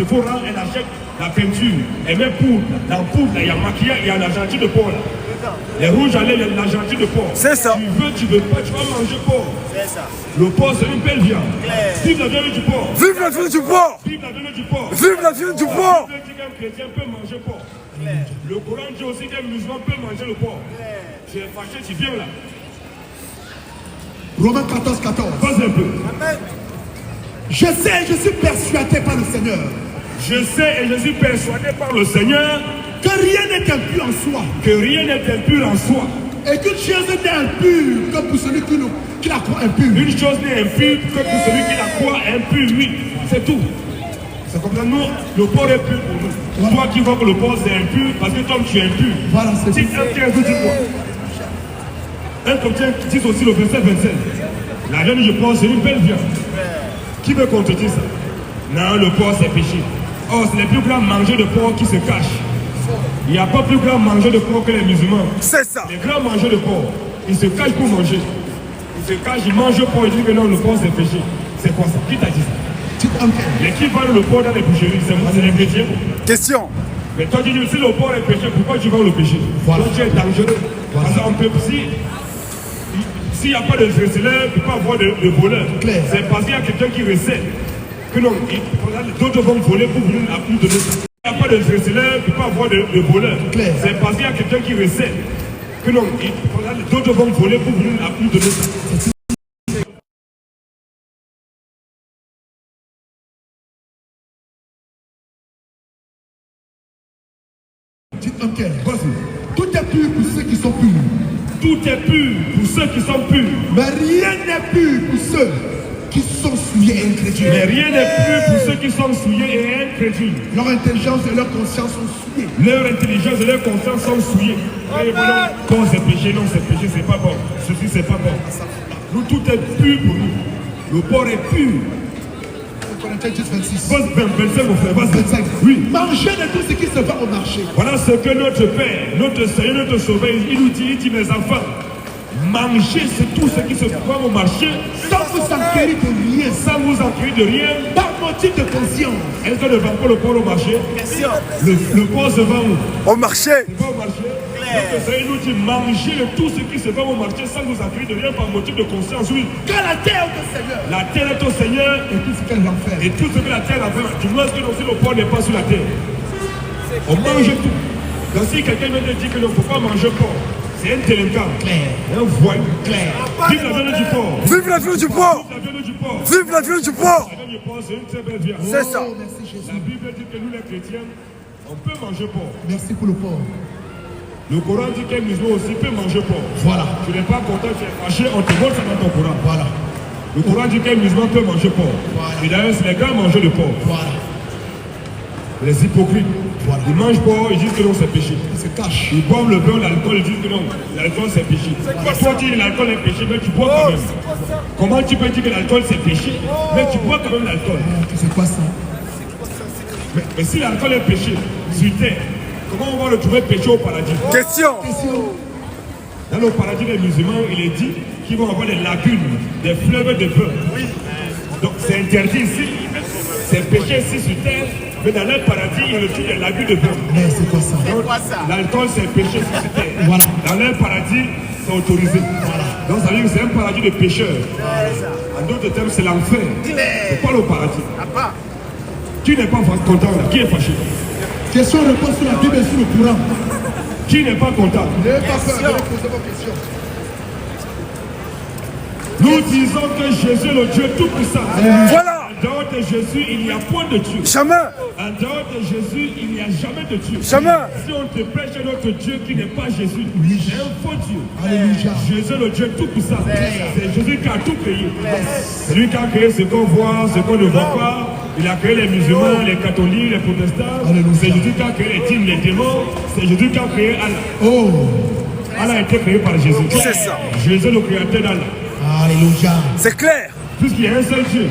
Il faut rendre, elle achète la peinture, elle met poudre, dans poudre, il y a maquillage, il y a l'argenture de porc. Les rouges à lèvres, il y a l'argenture de porc. C'est ça. Tu veux pas, tu vas manger porc. C'est ça. Le porc, c'est une belle viande. Vive la viande du porc. Vive la viande du porc. Vive la viande du porc. Vive la viande du porc. Un chrétien peut manger porc. Le Coran dit aussi qu'un musulman peut manger le porc. Tu es fâché, tu viens là. Romains 14, 14. Pose un peu. Amen. Je sais, je suis persuadé par le Seigneur. Je sais et je suis persuadé par le Seigneur Que rien n'est impur en soi. que rien n'est impur en soi. Et qu'une chose n'est impure que pour celui qui la croit impure. Une chose n'est impure que pour celui qui la croit impur, oui. C'est tout. C'est comme ça, nous, le porc est pur pour nous. Voilà. Toi qui vois que le porc c'est impur, parce que comme tu es impur. Voilà, c'est Si tout. un tiers vous dit quoi? Un chrétien dit aussi le verset 27. La viande je pense c'est une belle viande. Qui veut contredire ça? Non, le porc c'est péché. Oh, c'est les plus grands mangeurs de porc qui se cachent. Il n'y a pas plus grand mangeur de porc que les musulmans. C'est ça. Les grands mangeurs de porc, ils se cachent pour manger. Ils se cachent, ils mangent le porc, ils disent que non, le porc c'est péché. C'est quoi ça? Qui t'a dit ça? Mais qui vend le porc dans les boucheries? C'est les chrétiens. Question. Mais toi tu dis, si le porc est péché, pourquoi tu vends le péché? Voilà. Toi tu es dangereux. Voilà. Parce qu'on peut, s'il n'y a pas de recéleur, il ne peut pas avoir de voleur. Claire. C'est parce qu'il y a quelqu'un qui recèle. Que non, d'autres vont voler pour vous donner ça. S'il n'y a pas de recéleur, il ne peut pas avoir de voleur. Claire. C'est parce qu'il y a quelqu'un qui recèle. Que non, d'autres vont voler pour vous donner ça. Dites ok. Tout est pur pour ceux qui sont purs. Tout est pur pour ceux qui sont purs. Mais rien n'est pur pour ceux qui sont souillés et incrédules. Mais rien n'est pur pour ceux qui sont souillés et incrédules. Leur intelligence et leur conscience sont souillées. Leur intelligence et leur conscience sont souillées. Et voilà, bon c'est péché, non c'est péché, c'est pas bon. Ceci c'est pas bon. Nous tout est pur pour nous. Le porc est pur. Corinthiens 10, 26. Verset 25 mon frère, vas-y. 25. Oui. Mangez de tout ce qui se vend au marché. Voilà ce que notre Père, notre Seigneur, notre Sauveur, il nous dit, mes enfants, mangez tout ce qui se vend au marché Sans vous enquérir de rien. sans vous enquérir de rien. Par motif de conscience. Est-ce qu'on ne vend pas le porc au marché? Question. Le porc se vend où? Au marché. C'est pas au marché. Notre Seigneur nous dit, mangez de tout ce qui se vend au marché sans vous enquérir de rien par motif de conscience, oui. Car la terre est au Seigneur. La terre est au Seigneur Et tout ce qu'elle va faire. et tout ce que la terre a fait. Du moins que si le porc n'est pas sur la terre. On mange tout. Donc si quelqu'un vient te dire qu'il ne faut pas manger porc, c'est un délinquant. Claire. Un voyou. Claire. Vive la viande du porc. Vive la viande du porc. Vive la viande du porc. Vive la viande du porc. La viande du porc, c'est une très belle viande. C'est ça. Oh, merci Jésus. La Bible dit que nous les chrétiens, on peut manger porc. Merci pour le porc. Le Coran dit qu'un musulman aussi peut manger porc. Voilà. Tu n'es pas content, tu es fâché, on te montre ça dans ton Coran. Voilà. Le Coran dit qu'un musulman peut manger porc. Voilà. Et d'ailleurs, c'est les grands mangeurs de porc. Voilà. Les hypocrites. Voilà. Ils mangent porc, ils disent que non, c'est péché. Il se cache. Ils boivent le beurre, l'alcool, ils disent que non, l'alcool c'est péché. Toi tu dis que l'alcool est péché, mais tu bois quand même. Comment tu peux dire que l'alcool c'est péché, mais tu bois quand même l'alcool? C'est quoi ça? Mais si l'alcool est péché sur terre, comment on va retrouver péché au paradis? Question. Dans le paradis des musulmans, il est dit qu'ils vont avoir des lagunes, des fleuves de feu. Donc c'est interdit ici, c'est péché ici sur terre, mais dans leur paradis, ils retrouvent des lagunes de feu. Mais c'est quoi ça? C'est quoi ça? L'alcool c'est péché ici sur terre. Voilà. Dans leur paradis, c'est autorisé. Donc ça veut dire que c'est un paradis de pécheurs. En d'autres termes, c'est l'enfer. C'est pas le paradis. Papa. Qui n'est pas content là? Qui est fâché? Question-réponse sur la Bible et sur le Coran. Qui n'est pas content? N'ayez pas peur de poser vos questions. Nous disons que Jésus est le Dieu Tout-Puissant. Voilà. En dehors de Jésus, il n'y a point de Dieu. Jamais. En dehors de Jésus, il n'y a jamais de Dieu. Jamais. Si on te prêche un autre Dieu qui n'est pas Jésus, c'est un faux Dieu. Alléluia. Jésus est le Dieu Tout-Puissant. C'est Jésus qui a tout créé. C'est lui qui a créé ce qu'on voit, ce qu'on ne voit pas. Il a créé les musulmans, les catholiques, les protestants. Alléluia. C'est Jésus qui a créé les djinns, les démons. C'est Jésus qui a créé Allah. Oh. Allah a été créé par Jésus. C'est ça. Jésus est le créateur d'Allah. Alléluia. C'est clair. Puisqu'il y a un seul Dieu.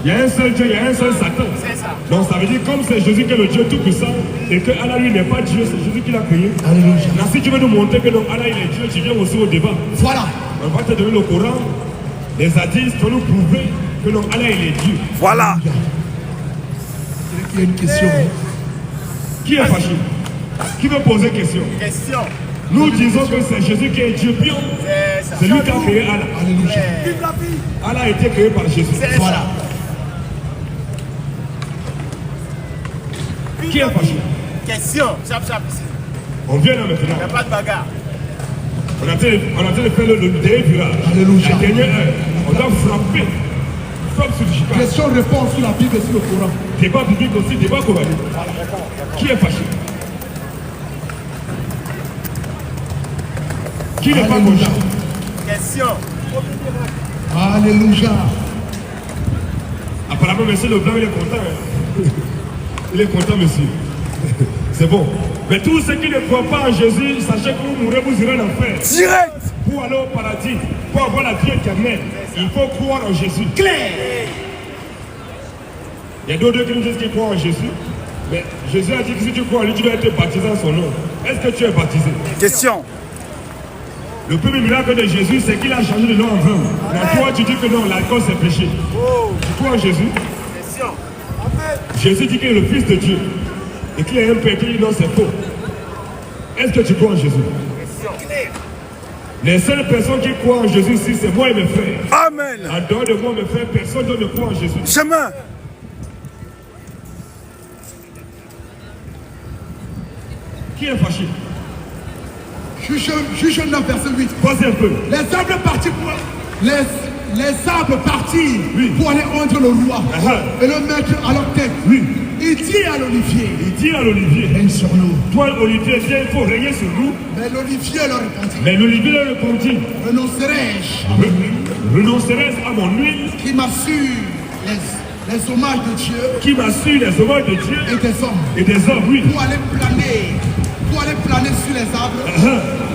Il y a un seul Dieu, il y a un seul Satan. C'est ça. Donc ça veut dire comme c'est Jésus qui est le Dieu Tout-Puissant et que Allah lui n'est pas Dieu, c'est Jésus qui l'a créé. Alléluia. Donc si tu veux nous montrer que non, Allah il est Dieu, tu viens aussi au débat. Voilà. On va te donner le Coran, les hadiths pour nous prouver que non, Allah il est Dieu. Voilà. Il y a une question. Qui est fâché? Qui veut poser question? Question. Nous disons que c'est Jésus qui est Dieu bien. C'est lui qui a créé Allah. Alléluia. Allah a été créé par Jésus. Voilà. Qui est fâché? Question. Chap, chap ici. On vient là Il n'y maintenant. a pas de bagarre. On a en train de faire le dernier virage. Alléluia. La dernière heure. On doit frapper. Frappe sur le chicane. Question-réponse sur la Bible et sur le Coran. Débat biblique aussi, débat coranique. Qui est fâché? Qui n'est pas Alléluia. content? Question. Alléluia. Apparemment, monsieur Leblanc, il est content. Hein? Il est content, monsieur. C'est bon. Mais tous ceux qui ne croient pas en Jésus, sachez que vous mourrez, vous irez en enfer. Direct. Pour aller au paradis, pour avoir la vie éternelle, il faut croire en Jésus. Clair. Il y a d'autres qui nous disent qu'ils croient en Jésus. Mais Jésus a dit que si tu crois en lui, tu dois être baptisé en son nom. Est-ce que tu es baptisé? Question. Le premier miracle de Jésus, c'est qu'il a changé de nom en vin. Mais toi, tu dis que non, l'alcool c'est péché. Tu crois en Jésus? Question. Jésus dit qu'il est le Fils de Dieu. Et qu'il est un père qui dit non, c'est faux. Est-ce que tu crois en Jésus? Question. Les seules personnes qui croient en Jésus ici, c'est moi et mes frères. Amen. En dehors de moi, mes frères, personne d'autre ne croit en Jésus. Chemin. Qui est fâché? Juge 9, verset 8. Posez un peu. Les arbres partis pour... Les arbres partis Oui. pour aller entre le roi Uh-huh. et le mettre à leur tête. Oui. Il dit à l'olivier, Il dit à l'olivier, règne sur nous. toi Olivier, viens, il faut régner sur nous. Mais l'olivier leur répondit, Mais l'olivier leur répondit, renoncerai-je à mon huile renoncerai-je à mon huile qui m'assure les hommages de Dieu qui m'assure les hommages de Dieu et des hommes et des hommes, oui. pour aller planer sur les arbres.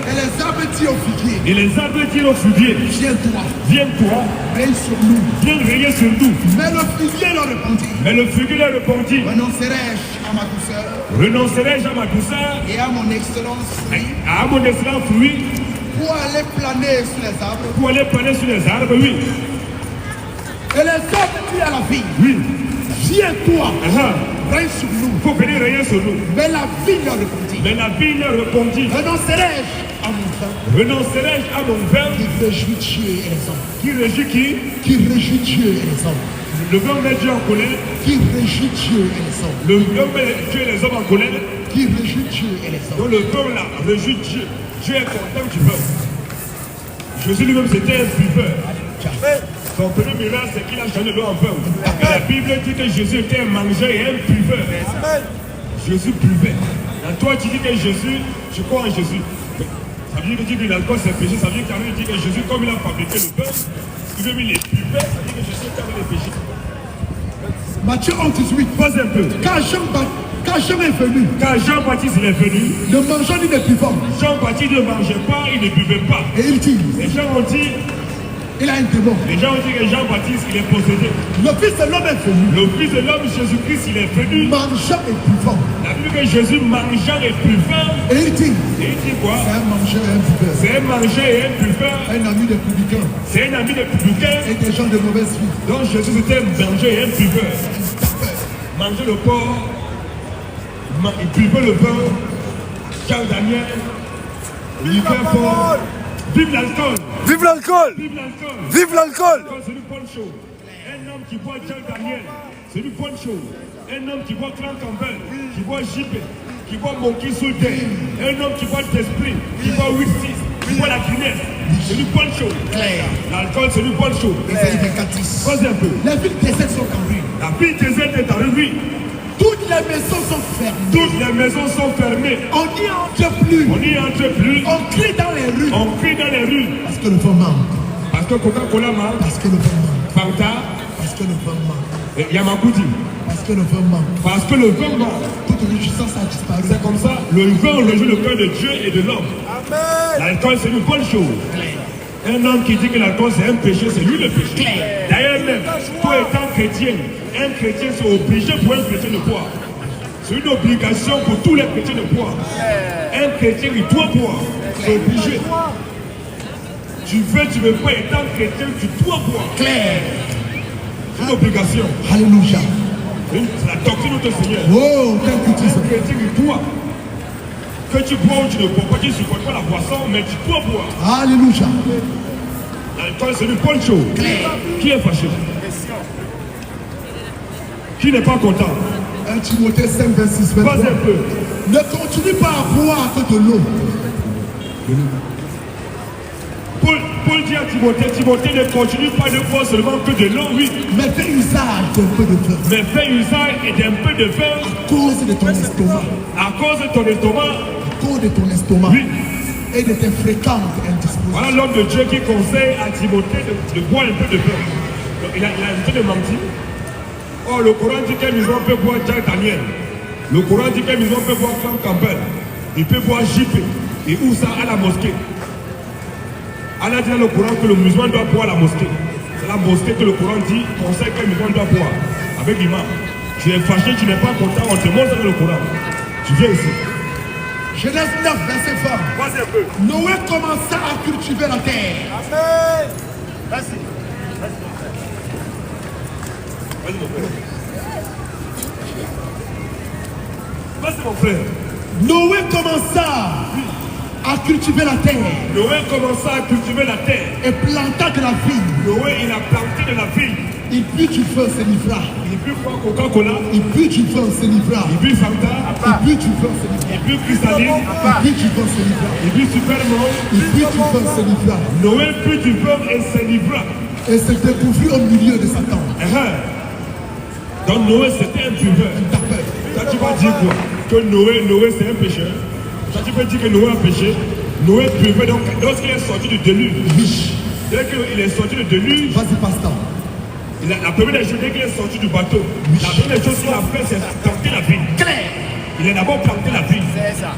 Et les arbres disent au figuier, Et les arbres dirent au figuier, viens-toi, viens-toi, règne sur nous. viens régner sur nous. Mais le figuier leur répondit, Mais le figuier leur répondit, renoncerai-je à ma douceur renoncerai-je à ma douceur, et à mon excellence fruit à mon excellent fruit, pour aller planer sur les arbres. pour aller planer sur les arbres, oui. Et les arbres disent à la vie, Oui. viens-toi, règne sur nous. Il faut venir régner sur nous. Mais la vie leur répondit, Mais la vie leur répondit, renoncerai-je à mon vin renoncerai-je à mon vin qui réjouit Dieu et les hommes, qui régit qui? qui réjouit Dieu et les hommes, Le vin met Dieu en colère. qui réjouit Dieu et les hommes, Le vin met Dieu et les hommes en colère. qui réjouit Dieu et les hommes. Donc le vin là réjouit Dieu. Dieu est content du vin. Jésus lui-même c'était un buveur. Son premier miracle c'est qu'il a changé l'eau en vin. Et la Bible dit que Jésus était un mangeur et un buveur. Jésus buvait. Et toi tu dis que Jésus, tu crois en Jésus. Ça veut dire que tu dis que l'alcool c'est péché. Ça veut dire qu'il dit que Jésus comme il a fabriqué le vin, il veut mis les buveurs, ça veut dire que Jésus est comme les péchés. Matthieu 11, 18. Pose un peu. Quand Jean est venu, Quand Jean-Baptiste il est venu, ne mangeant ni ne buvant, Jean-Baptiste ne mangeait pas, il ne buvait pas. et il dit, Les gens ont dit il a un démon. que Jean-Baptiste il est possédé. Le Fils de l'homme est venu, Le Fils de l'homme Jésus-Christ il est venu. mangeant et buvant. La Bible dit que Jésus mangeant et buvant. Et il dit, Et il dit quoi? c'est un mangeur et un buveur, C'est un mangeur et un buveur. un ami des publicains C'est un ami des publicains. et des gens de mauvaise vie. Donc Jésus était un mangeur et un buveur. Manger le porc, il buvait le pain. Jean Daniel, il fait fort. Vive l'alcool! Vive l'alcool. Vive l'alcool! Vive l'alcool. C'est une bonne chose. Un homme qui boit Jean Daniel, c'est une bonne chose. Un homme qui boit Clan Campbell, qui boit JP, qui boit Monkey Sultan, un homme qui boit Desprit, qui boit Whisky, qui boit la Guinness, c'est une bonne chose. L'alcool, c'est une bonne chose. Ésaïe 24. Pose un peu. Les villes désertes sont en ruine. La ville déserte est en ruine. Toutes les maisons sont fermées. Toutes les maisons sont fermées. On n'y entre plus. On n'y entre plus. On crie dans les rues. On crie dans les rues. Parce que le vent manque. Parce que Coca-Cola manque, Parce que le vent manque. Fanta, Parce que le vent manque. et Yamakuti. Parce que le vent manque. Parce que le vin manque. Toute réjouissance a disparu. C'est comme ça, le vin réjouit le cœur de Dieu et de l'homme. L'alcool, c'est une bonne chose. Un homme qui dit que l'alcool, c'est un péché, c'est lui le péché. D'ailleurs, même, toi étant chrétien, un chrétien, c'est obligé pour un chrétien de boire. C'est une obligation pour tous les chrétiens de boire. Un chrétien, il doit boire. C'est obligé. Tu veux pas, étant chrétien, tu dois boire. Claire. C'est une obligation. Alléluia. C'est la doctrine de ton Seigneur. Oh, thank you, Jesus. Chrétien qui boit. Que tu bois ou tu ne bois pas, tu ne supportes pas la boisson, mais tu dois boire. Alléluia. L'alcool, c'est une bonne chose. Qui est fâché? Question. Qui n'est pas content? 1 Timothée 5, 26, Pas 23. un peu. Ne continue pas à boire que de l'eau. Paul dit à Timothée, Timothée ne continue pas de boire seulement que de l'eau, oui. Mais fais usage d'un peu de vin. Mais fais usage et d'un peu de vin À cause de ton estomac. à cause de ton estomac. À cause de ton estomac. Oui. Et de tes fréquentes indispositions. Voilà l'homme de Dieu qui conseille à Timothée de boire un peu de vin. Donc, il a arrêté de mentir. Or, le Coran dit qu'un musulman peut boire Jack Daniel. Le Coran dit qu'un musulman peut boire Frank Campbell. Il peut boire JP. Et où ça? À la mosquée. Allah dit dans le Coran que le musulman doit boire à la mosquée. C'est la mosquée que le Coran dit, conseille qu'un musulman doit boire. Avec l'imam. Tu es fâché, tu n'es pas content, on te montre dans le Coran. Tu viens ici. Genèse 9, verset 20. Vas-y un peu. Noé commença à cultiver la terre. Amen. Merci. Vas-y mon frère. Vas-y mon frère. Noé commença à cultiver la terre Noé commença à cultiver la terre. et planta de la vigne. Noé, il a planté de la vigne. Il but du vin, se livra. Il but quoi? Coca-Cola. Il but du vin, se livra. Il but Fanta. Il but du vin, se livra. Il but Cristalline. Il but du vin, se livra. Il but Superman. Il but du vin, se livra. Noé but du vin et se livra. Et se découvrit au milieu de Satan. Donc Noé, c'était un buveur. Toi, tu vas dire quoi? Que Noé c'est un pécheur. Toi, tu peux dire que Noé a péché. Noé buvait, donc lorsqu'il est sorti du déluge. Dès qu'il est sorti du déluge, Vas-y, pasteur. la première des choses, dès qu'il est sorti du bateau, la première des choses qu'il a fait, c'est planter la vigne. Il a d'abord planté la vigne. C'est ça.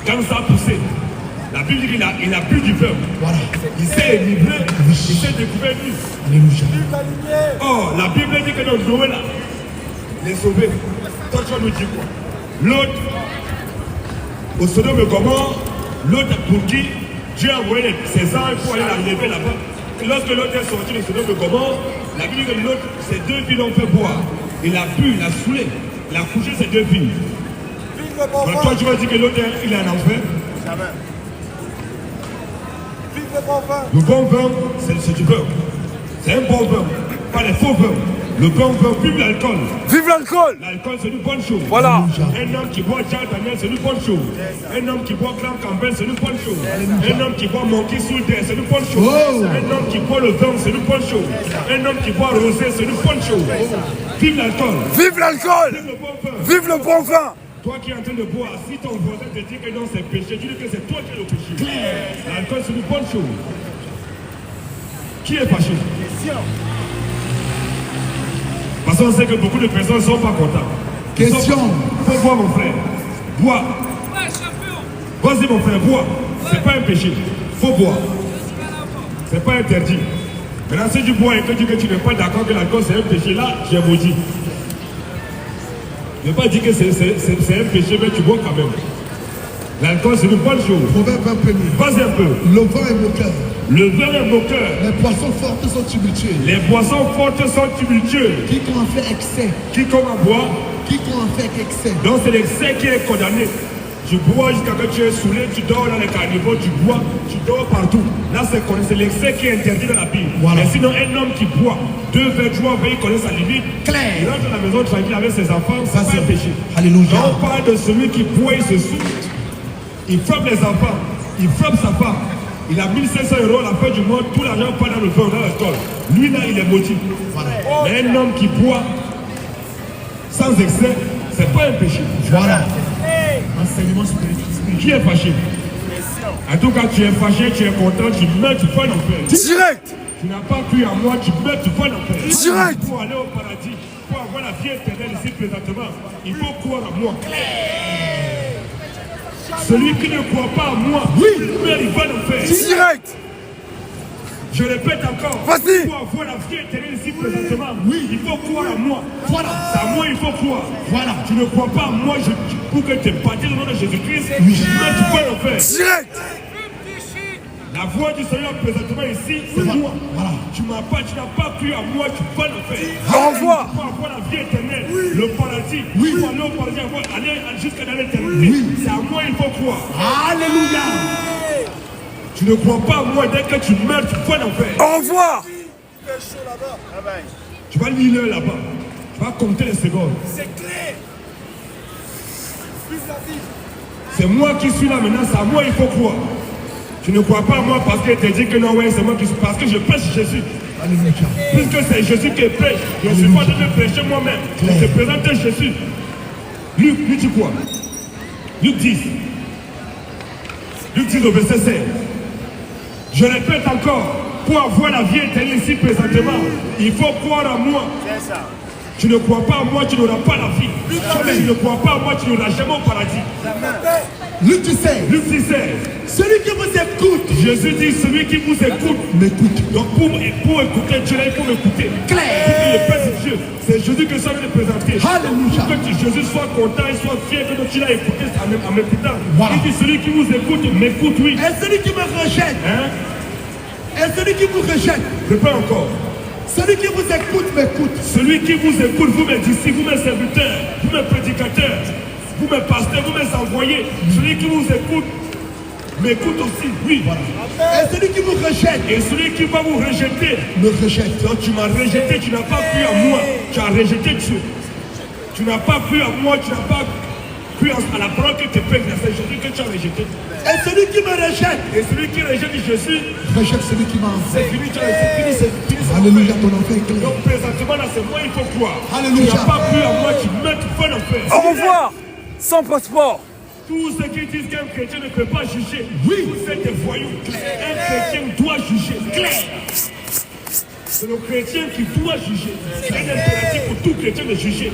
Quand ça a poussé, la Bible dit qu'il a bu du vin. Voilà. Il s'est livré, il s'est découvert nu. Alléluia. Oh, la Bible dit que notre Noé là, il est sauvé. Toi, tu vas nous dire quoi? L'autre, au Sodome et Gomorrhe, l'autre pour qui Dieu a envoyé ses anges pour aller la lever là-bas. Et lorsque l'autre est sorti de Sodome et Gomorrhe, la Bible dit que l'autre, ces deux filles l'ont fait boire. Il a bu, il a saoulé, il a couché ces deux filles. Alors toi, tu vas dire que l'autre, il est en enfer. Jamais. Le bon vin, c'est du vin. C'est un bon vin, pas les faux vins. Le bon vin, vive l'alcool. Vive l'alcool. L'alcool, c'est une bonne chose. Voilà. Un homme qui boit Jack Daniel, c'est une bonne chose. Un homme qui boit Frank Campbell, c'est une bonne chose. Un homme qui boit Monkey Soul, c'est une bonne chose. Oh. Un homme qui boit le vin, c'est une bonne chose. Un homme qui boit rosé, c'est une bonne chose. Vive l'alcool. Vive l'alcool. Vive le bon vin. Vive le bon vin. Toi qui es en train de boire, si ton voisin te dit que non, c'est péché, tu dis que c'est toi qui es le péché. L'alcool, c'est une bonne chose. Qui est fâché? Question. Parce qu'on sait que beaucoup de personnes ne sont pas contentes. Question. Faut boire, mon frère. Bois. Vas-y, mon frère, bois. C'est pas un péché. Faut boire. C'est pas interdit. Maintenant, si tu bois et que tu dis que tu n'es pas d'accord que l'alcool c'est un péché, là, tu es maudit. Ne pas dire que c'est un péché, mais tu bois quand même. L'alcool, c'est une bonne chose. Proverbe 21. Vas-y un peu. Le vin est moqueur. Le vin est moqueur. Les poissons fortes sont tumultueux. Les boissons fortes sont tumultueux. Quiconque en fait excès. Quiconque en boit, Quiconque en fait excès. donc c'est l'excès qui est condamné. Tu bois jusqu'à que tu es saoulé, tu dors dans les carnivores, tu bois, tu dors partout. Là, c'est l'excès qui est interdit dans la Bible. Voilà. Mais sinon, un homme qui boit 2 verres, 3 verres, il connaît sa limite. Clair. Il rentre dans la maison tranquille avec ses enfants, Ça, c'est pas un c'est- péché. Alléluia. Donc, on parle de celui qui boit, il se saoule. Il frappe les enfants, il frappe sa femme. Il a 1500 € à la fin du mois, tout l'argent part dans le vin, dans l'alcool. Lui, là, il est maudit. Voilà. Mais un homme qui boit sans excès, c'est pas un péché. Voilà. Enseignement spirituel. Qui est fâché? Question. En tout cas, tu es fâché, tu es content, tu meurs, tu vas en enfer. Direct. Tu n'as pas cru à moi, tu meurs, tu vas en enfer. Direct. Pour aller au paradis, pour avoir la vie éternelle ici présentement, il faut croire à moi. Celui qui ne croit pas à moi, il meurt, il va en enfer. Direct. Je répète encore, Vas-y. pour avoir la vie éternelle ici présentement, il faut croire à moi. Voilà. C'est à moi il faut croire. Voilà. Tu ne crois pas à moi, pour que tu es baptisé au nom de Jésus-Christ, tu meurs, tu vas en enfer. Direct. La voix du Seigneur présentement ici, c'est moi. Voilà. tu n'as pas cru à moi, tu vas le faire. Renvoie. Tu vas avoir la vie éternelle, le paradis. Tu vas aller au paradis, aller jusqu'à dans l'éternité. C'est à moi il faut croire. Alléluia. Tu ne crois pas à moi, dès que tu meurs, tu vas l'enfer. Au revoir. Tu vas lire l'heure là-bas. Tu vas compter les secondes. C'est clair. C'est moi qui suis là maintenant, c'est à moi il faut croire. Tu ne crois pas à moi parce que tu dit que non, ouais, c'est moi qui suis. Parce que je prêche Jésus. Alléluia. Puisque c'est Jésus qui prêche, je ne suis pas en train de prêcher moi-même. Je te présente Jésus. Luc, lui dit quoi? Luc 10. Luc 10 au verset 16. Je répète encore, pour avoir la vie éternelle ici présentement, il faut croire à moi. C'est ça. Tu ne crois pas à moi, tu n'auras pas la vie. Tu ne crois pas à moi, tu n'auras jamais au paradis. Luc 16. Luc 16. Celui qui vous écoute, Jésus dit, celui qui vous écoute, m'écoute. donc pour écouter Dieu, là, il faut m'écouter. Claire. Le Père c'est Dieu. C'est Jésus que ça vient de présenter. Alléluia. Pour que Jésus soit content et soit fier que tu l'as écouté en m'écoutant. Voilà. Il dit, celui qui vous écoute, m'écoute, oui. Et celui qui me rejette, Hein? et celui qui vous rejette, Répète encore. celui qui vous écoute, m'écoute. Celui qui vous écoute, vous mes disciples, vous mes serviteurs, vous mes prédicateurs, vous mes pasteurs, vous mes envoyés. Celui qui vous écoute, m'écoute aussi, oui. Voilà. Et celui qui vous rejette, Et celui qui va vous rejeter, me rejette. donc tu m'as rejeté, tu n'as pas cru à moi, tu as rejeté Dieu. Tu n'as pas cru à moi, tu n'as pas cru à la parole que tu pètes, c'est Jésus que tu as rejeté. Et celui qui me rejette, Et celui qui rejette Jésus, rejette celui qui m'a c'est envoyé. fini, tu as fini, c'est fini. Alléluia, ton enfer est clair. Donc présentement là, c'est moi, il faut croire. Alléluia. Tu n'as pas cru à moi, tu meurs, tu vas l'enfer. Au revoir. Sans passeport. Tous ceux qui disent qu'un chrétien ne peut pas juger, Oui. vous êtes des voyous. Un chrétien doit juger. Clair. C'est le chrétien qui doit juger. C'est un impératif pour tout chrétien de juger.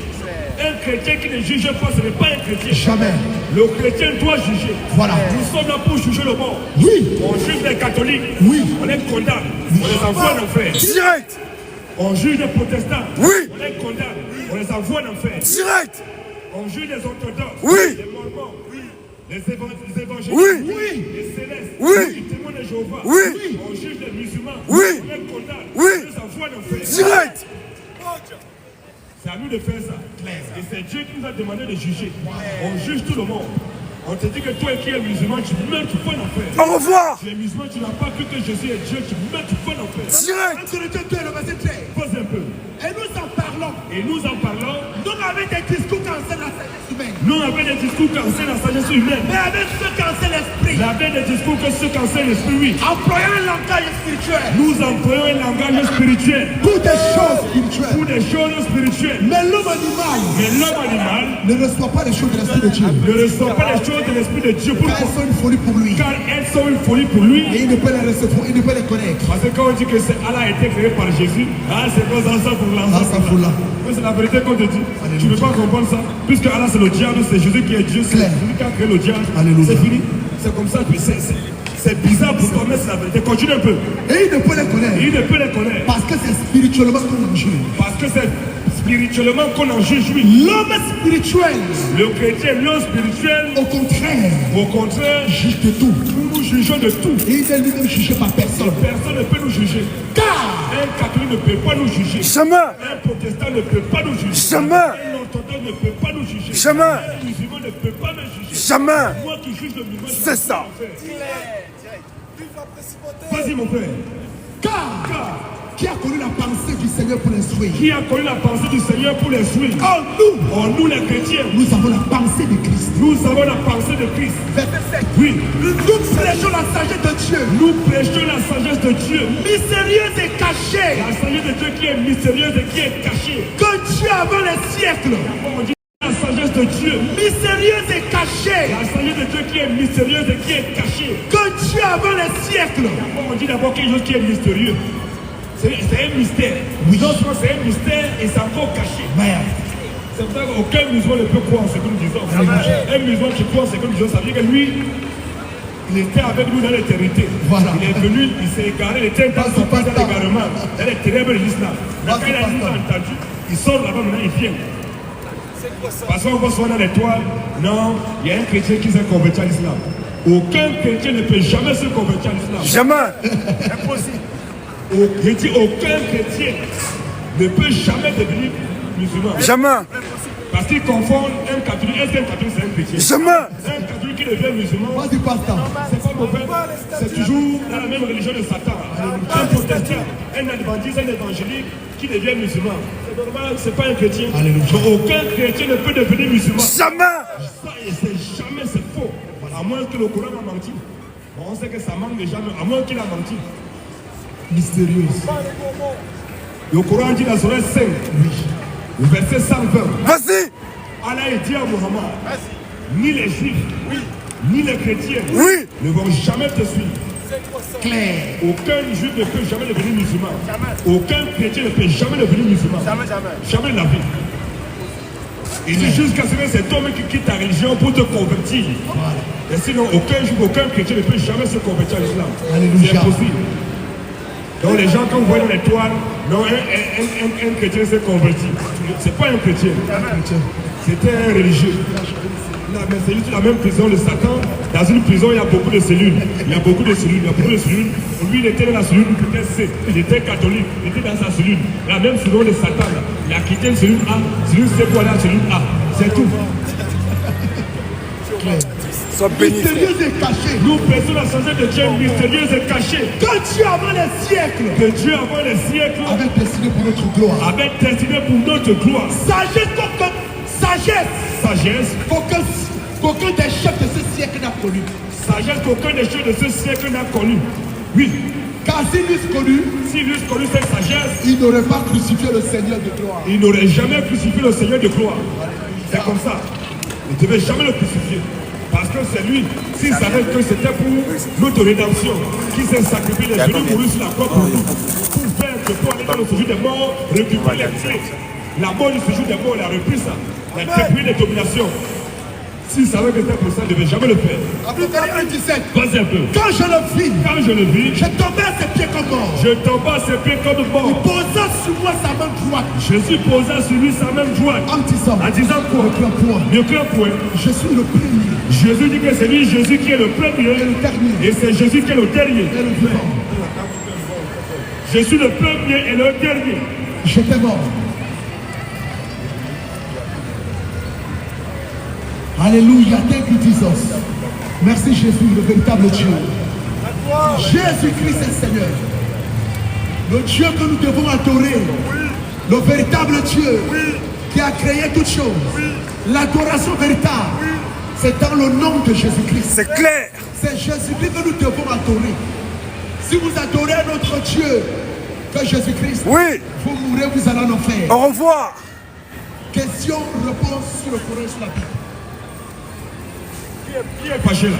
Un chrétien qui ne juge pas, ce n'est pas un chrétien. Jamais. Le chrétien doit juger. Voilà. Nous sommes là pour juger le monde. Oui. On juge les catholiques. Oui. On les condamne. On les envoie en enfer. Direct. On juge les protestants. Oui. On les condamne. On les envoie en enfer. Direct. On juge les orthodoxes. Oui. Les mormons. Les évangéliques. Oui. Oui. Les célestes. Oui. Les témoins de Jéhovah. Oui. On juge les musulmans. Oui. On les condamne. Oui. On les envoie en enfer. Direct. C'est à nous de faire ça. Et c'est Dieu qui nous a demandé de juger. On juge tout le monde. On te dit que toi qui es musulman, tu meurs, tu vas en enfer. Au revoir. Tu es musulman, tu n'as pas cru que Jésus est Dieu, tu meurs, tu vas en enfer. Direct. Corinthiens 2, le verset 13. Pose un peu. Et nous en parlons. Et nous en parlons. Non avec des discours qui enseignent la sagesse humaine, Nous avons des discours qui enseignent la sagesse humaine. mais avec ceux qui enseignent l'esprit, Il y avait des discours que ceux qui enseignent l'esprit, oui. employant un langage spirituel Nous employons un langage spirituel pour des choses spirituelles. pour des choses spirituelles. Mais l'homme animal Mais l'homme animal ne reçoit pas les choses de l'esprit de Dieu. ne reçoit pas les choses de l'esprit de Dieu. Car Pourquoi? elles sont une folie pour lui. Car elles sont une folie pour lui. Et il ne peut les recevoir, il ne peut les connaître. Parce que quand on dit que Allah a été créé par Jésus, ah, c'est quoi ça pour Ah, ça fout là. Mais c'est la vérité qu'on te dit. Tu ne peux pas comprendre ça. Puisque Allah c'est le diable, c'est Jésus qui est Dieu, c'est Clair. Jésus qui a créé le diable. Alléluia. C'est fini. C'est comme ça que c'est bizarre pour toi, mais c'est la vérité. Continue un peu. Et il ne peut les connaître. Il ne peut les connaître. Parce que c'est spirituellement qu'on en juge. Parce que c'est spirituellement qu'on en juge, oui. L'homme spirituel, Le chrétien, l'homme spirituel, au contraire, au contraire, juge de tout. nous jugeons de tout. Et il n'est lui-même jugé par personne. Personne ne peut nous juger. Car Un catholique ne peut pas nous juger. Jamais. Un protestant ne peut pas nous juger. Jamais. Un orthodoxe ne peut pas nous juger. Jamais. Un musulman ne peut pas me juger. Jamais. Moi qui juge le musulman, C'est ça. Vas-y mon frère. car qui a connu la pensée du Seigneur pour l'instruire. Qui a connu la pensée du Seigneur pour les suivre? En Nous les chrétiens, nous avons la pensée de Christ. nous avons la pensée de Christ. Verset 7. Oui, Nous prêchons la sagesse de Dieu, nous prêchons la sagesse de Dieu. mystérieuse et cachée, La sagesse de Dieu qui est mystérieuse et qui est cachée. que Dieu avant les siècles, On dit la sagesse de Dieu. mystérieuse et cachée, La sagesse de Dieu qui est mystérieuse et qui est cachée. que Dieu avant les siècles, On dit d'abord quelque chose qui est mystérieux. C'est un mystère. Oui. Non seulement c'est un mystère et c'est encore caché. C'est pour ça qu'aucun musulman ne peut croire en ce que nous disons. Un musulman qui croit en ce que nous disons, ça veut dire que lui, il était avec nous dans l'éternité. Voilà. Il est venu, il s'est égaré, il était dans son pas dans l'égarement, dans les ténèbres de l'islam. Mais quand il a nous entendu, il sort là-bas maintenant, il vient. Parce qu'on voit souvent dans les toiles, non, il y a un chrétien qui s'est converti à l'islam. Aucun chrétien ne peut jamais se convertir à l'islam. Jamais. Impossible. Je dis aucun chrétien ne peut jamais devenir musulman. Jamais. Parce qu'ils confondent un catholique. Est-ce qu'un catholique c'est un chrétien? Jamais. Un catholique qui devient musulman, Vas-y, pasteur. c'est pas mauvais. C'est toujours dans la même religion de Satan. Un protestant, un adventiste, un évangélique qui devient musulman. C'est normal, c'est pas un chrétien. Donc, aucun chrétien ne peut devenir musulman. Jamais. Ça, et c'est jamais, c'est faux. À moins que le Coran a menti. On sait que ça manque déjà, mais à moins qu'il a menti. Mystérieuse. Le Coran dit dans Sourate 5, le verset 120. Vas-y. Allah dit à Muhammad, ni les juifs, ni les chrétiens Oui. ne vont jamais te suivre. Claire. Aucun juif ne peut jamais devenir musulman. Aucun chrétien ne peut jamais devenir musulman. Jamais de la vie. Et c'est jusqu'à ce que cet homme qui quitte ta religion pour te convertir. Et sinon, aucun juif, aucun chrétien ne peut jamais se convertir à l'islam. Alléluia. C'est impossible. Donc les gens, quand vous voyez dans l'étoile, non, un chrétien s'est converti. C'est pas un chrétien. C'était un religieux. Non, mais c'est juste la même prison de Satan. Dans une prison, il y a beaucoup de cellules. Il y a beaucoup de cellules. Lui, il était dans la cellule peut-être C. Il était catholique. Il était dans sa cellule. La même cellule de Satan. Là. Il a quitté une cellule A. Cellule C pour aller à la cellule A. C'est tout. Sois béni. Mystérieuse et cachée. Nous prêtons la sagesse de Dieu mystérieuse et cachée. Que Dieu avant les siècles Que Dieu, avant les siècles, avait destiné pour notre gloire. avait destiné pour notre gloire. Sagesse comme sagesse. Sagesse. Qu'aucun des chefs de ce siècle n'a connu. Sagesse qu'aucun des chefs de ce siècle n'a connu. Oui. Car s'ils l'eussent connu, S'il eût connu cette sagesse, ils n'auraient pas crucifié le Seigneur de gloire. il n'aurait jamais crucifié le Seigneur de gloire. C'est comme ça. Il ne devait jamais le crucifier. Parce que c'est lui, s'il savait que c'était pour notre rédemption, qui s'est sacrifié, il est venu mourir sur la croix pour nous. Pour faire que pour aller dans le séjour des morts, récupérer les clés. La mort du séjour des morts, il a repris ça. Il a dépouillé les dominations. S'il savait que c'était pour ça, il ne devait jamais le faire. Apocalypse 17. Vas-y un peu. Quand je le vis, Quand je le vis, je tombais à ses pieds comme mort. je tombais à ses pieds comme Il mort. posa sur moi sa main droite. Jésus posa sur lui sa même joie. En disant, En disant quoi? ne crains point. Ne crains point. Je suis le premier Jésus dit que c'est lui, Jésus qui est le premier. et le dernier Et c'est Jésus qui est le dernier. et le vivant. Je suis le premier et le dernier. J'étais mort. Alléluia, thank you Jesus. Merci Jésus, le véritable Dieu. Jésus-Christ est Seigneur. Le Dieu que nous devons adorer. Le véritable Dieu qui a créé toutes choses. L'adoration véritable, c'est dans le nom de Jésus-Christ. C'est clair. C'est Jésus-Christ que nous devons adorer. Si vous adorez notre Dieu, que Jésus-Christ, Oui. vous mourrez, vous allez en enfer. Au revoir. Question, réponse sur le Coran, sur la Bible. Qui est fâché là?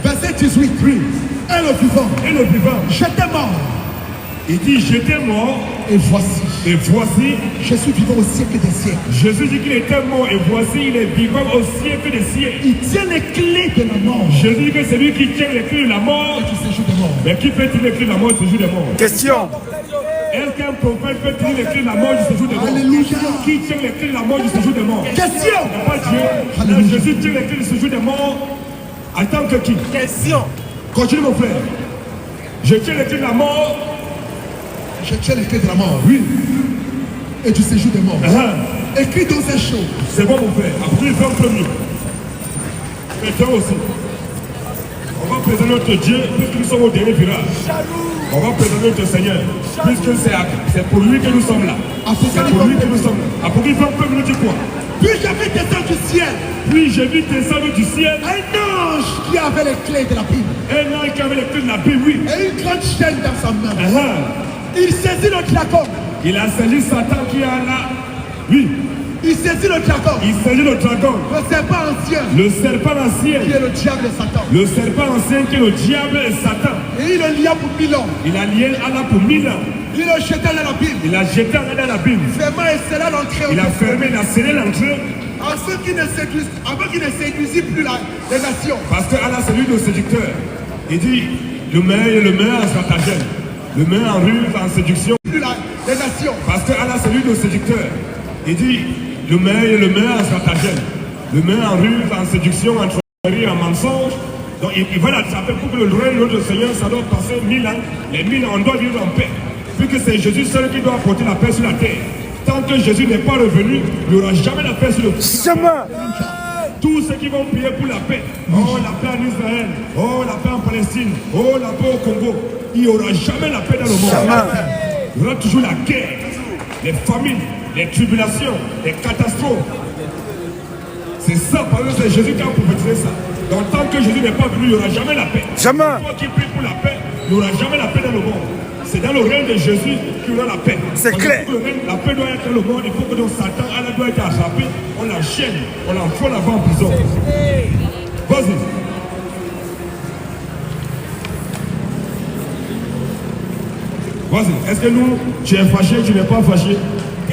Verset 18. Oui. Et le vivant. Et le vivant. J'étais mort. Il dit j'étais mort Et voici. et voici. Je suis vivant au siècle des siècles. Jésus dit qu'il était mort et voici il est vivant au siècle des siècles. Il tient les clés de la mort. Jésus dit que c'est lui qui tient les clés de la mort. Et du séjour des morts. Mais qui peut tenir les clés de la mort du séjour des morts? Question. Est-ce qu'un prophète peut tenir les clés de la mort du séjour des morts? Alléluia. Qui tient les clés de la mort du séjour des morts? Question. Pas Dieu. Là, Jésus tient les clés du séjour des morts en tant que qui? Question. Continue mon frère. Je tiens les clés de la mort. Je tiens les clés de la mort. Oui. Et du séjour des morts. Ah, Écrit dans ces choses. c'est bon mon frère. Après il fait un peu mieux. Mais toi aussi. On va présenter notre Dieu puisque nous sommes au dernier virage. On va présenter notre Seigneur puisque c'est pour lui que nous sommes là. C'est pour lui que nous sommes là. Après il fait un peu mieux, dis quoi? Puis j'ai vu descendre du ciel Puis j'ai vu descendre du ciel un ange qui avait les clés de la Bible. un ange qui avait les clés de la Bible, oui. Et une grande chaîne dans sa main. Ah, Il saisit le dragon. il a saisi Satan qui est là. Oui. Il saisit le dragon. Il saisit le dragon. Le serpent ancien Le serpent ancien. qui est le diable et Satan. Le serpent ancien qui est le diable et Satan. Et il le lia pour 1000 ans. Il a lié Allah pour 1000 ans. Il le jeta dans la Bible. Il a jeté Allah dans la Bible. Fermant et scella l'entrée. Il a fermé, il a scellé l'entrée. Afin qu'il ne séduisit plus les nations. Parce que Allah, c'est lui le séducteur. Il dit, le meilleur en stratagème. Le meilleur en ruse, en séduction. Plus les nations. Parce que Allah, c'est lui le séducteur. Il dit, le meilleur en stratagème. Le meilleur en ruse, en séduction, en tromperie, en mensonge. Donc il va l'attraper pour que le règne de notre Seigneur, ça doit passer 1000 ans. Les 1000 ans, on doit vivre en paix. Puisque c'est Jésus seul qui doit apporter la paix sur la terre. Tant que Jésus n'est pas revenu, il n'y aura jamais la paix sur le terre. Jamais. Tous ceux qui vont prier pour la paix, oh la paix en Israël, oh la paix en Palestine, oh la paix au Congo, il n'y aura jamais la paix dans le monde. Jamais. Il y aura toujours la guerre, les famines, les tribulations, les catastrophes. C'est ça, parce que c'est Jésus qui a prophétisé ça. Donc tant que Jésus n'est pas venu, il n'y aura jamais la paix. Jamais. Toi qui prie pour la paix, il n'y aura jamais la paix dans le monde. C'est dans le règne de Jésus qu'il y aura la paix. C'est clair. La paix doit être dans le monde. Il faut que donc Satan, Allah doit être attrapé. On l'enchaîne, on l'envoie là-bas en prison. Vas-y. Vas-y. Est-ce que nous, tu es fâché, tu n'es pas fâché?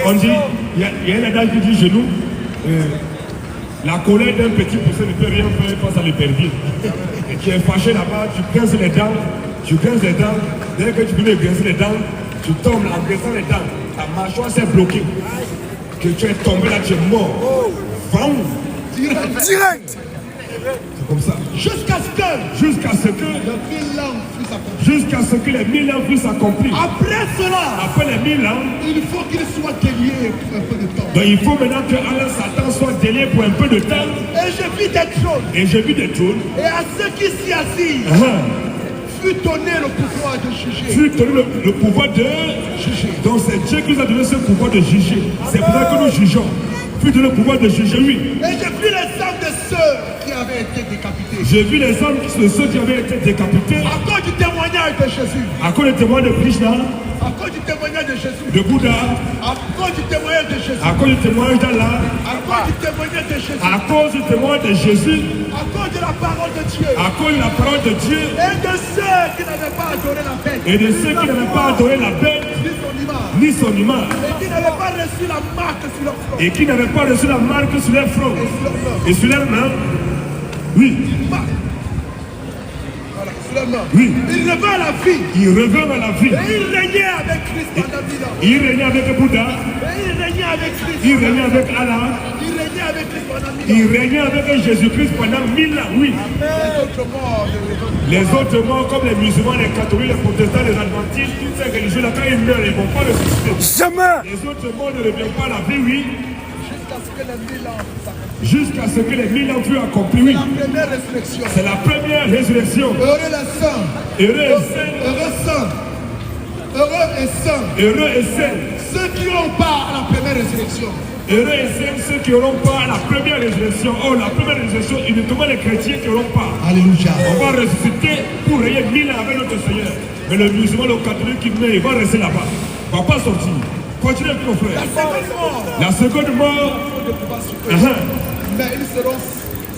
On dit, il y a un adage qui dit chez nous, la colère d'un petit poussé ne peut rien faire face à l'épervier. Tu es fâché là-bas, tu grinces les dents, dès que tu finis de grincer les dents, tu tombes en grinçant les dents, ta mâchoire s'est bloquée, que tu es tombé là, tu es mort. Direct. C'est comme ça. Jusqu'à ce que les 1000 ans puissent s'accomplir. Après cela, Après les 1000 ans, il faut qu'il soit délié pour un peu de temps. donc il faut maintenant que Allah Satan soit délié pour un peu de temps. Et j'ai vu des trônes. Et j'ai vu des trônes. Et à ceux qui s'y assisent, fut donné le pouvoir de juger. Fut donné le pouvoir de juger. Donc c'est Dieu qui nous a donné ce pouvoir de juger. C'est pour ça que nous jugeons. Fut donné le pouvoir de juger, oui. Et j'ai vu les âmes de ceux qui avaient été décapités. J'ai vu les hommes de ceux qui avaient été décapités. À cause du témoignage de Jésus. À cause du témoignage de Krishna, À cause du témoignage de Jésus. de Bouddha, À cause du témoignage de Jésus. à cause du témoignage d'Allah, À cause du témoignage de Jésus. à cause du témoignage de Jésus, À cause de la parole de Dieu. à cause de la parole de Dieu Et de ceux qui n'avaient pas adoré la bête. et de ceux qui n'avaient pas adoré la bête Ni son image. ni son image Et qui n'avaient pas reçu la marque sur leur front. et qui n'avaient pas reçu la marque sur leur front Et sur leur main. et sur leurs mains. Oui, Voilà, sur leur main. oui, Il revint à la vie. il revint à la vie. Et il régnait avec Christ pendant 1000 ans. Il régnait avec Bouddha, Et il régnait avec Christ. il régnait avec Allah, Il régnait avec Christ pendant 1000 ans. il régnait avec Jésus-Christ pendant 1000 ans, oui. Les autres morts ne reviennent Les autres morts, comme les musulmans, les catholiques, les protestants, les adventistes, toutes ces religions-là, quand ils meurent, ils ne vont pas ressusciter. Jamais. Les autres morts ne reviennent pas à la vie, oui, jusqu'à ce que les 1000 ans s'accomplissent. jusqu'à ce que les 1000 ans furent accomplis, oui. La première résurrection. C'est la première résurrection. Heureux les saints. Heureux et saints, Heureux saints. Heureux et saints. heureux et saints, Ceux qui ont part à la première résurrection. heureux et saints, ceux qui n'auront pas la première résurrection. Oh, la première résurrection, uniquement les chrétiens qui n'auront pas. Alléluia. On va ressusciter pour régner 1000 ans avec notre Seigneur. Mais le musulman, le catholique qui meurt, il va rester là-bas. Il ne va pas sortir. Continuez, mon frère. La seconde mort. La seconde mort, Ne peut pas souffrir. Mais ils seront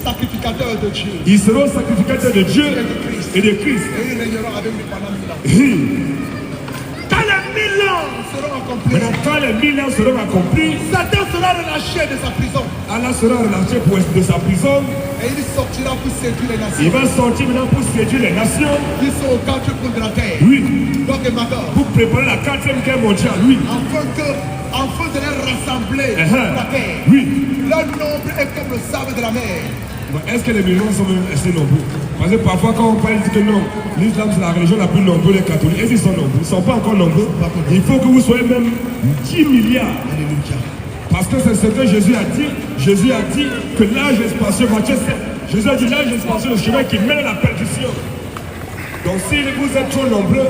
sacrificateurs de Dieu. ils seront sacrificateurs de Dieu et de Christ. Et ils régneront avec lui pendant 1000 ans. Quand les 1000 ans seront accomplis, Maintenant, quand les 1000 ans seront accomplis, Satan sera relâché de sa prison. Allah sera relâché de sa prison. Et il sortira pour séduire les Il nations. va sortir maintenant pour séduire les nations. Ils sont aux quatre coins de la terre. Oui, Donc, et maintenant, pour préparer la 4e guerre mondiale. Oui, afin de les rassembler sur la terre. oui. Leur nombre est comme le sable de la mer. Bon, est-ce que les musulmans sont même assez nombreux? Parce que parfois, quand on parle, ils disent que non, l'islam c'est la religion la plus nombreuse, les catholiques. Est-ce qu'ils sont nombreux? Ils ne sont pas encore nombreux. Il faut que vous soyez même 10 milliards. Alléluia. Parce que c'est ce que Jésus a dit. Jésus a dit que l'âge est spacieux. Matthieu 7. Jésus a dit l'âge est spacieux, le chemin qui mène à la perdition. Donc si vous êtes trop nombreux,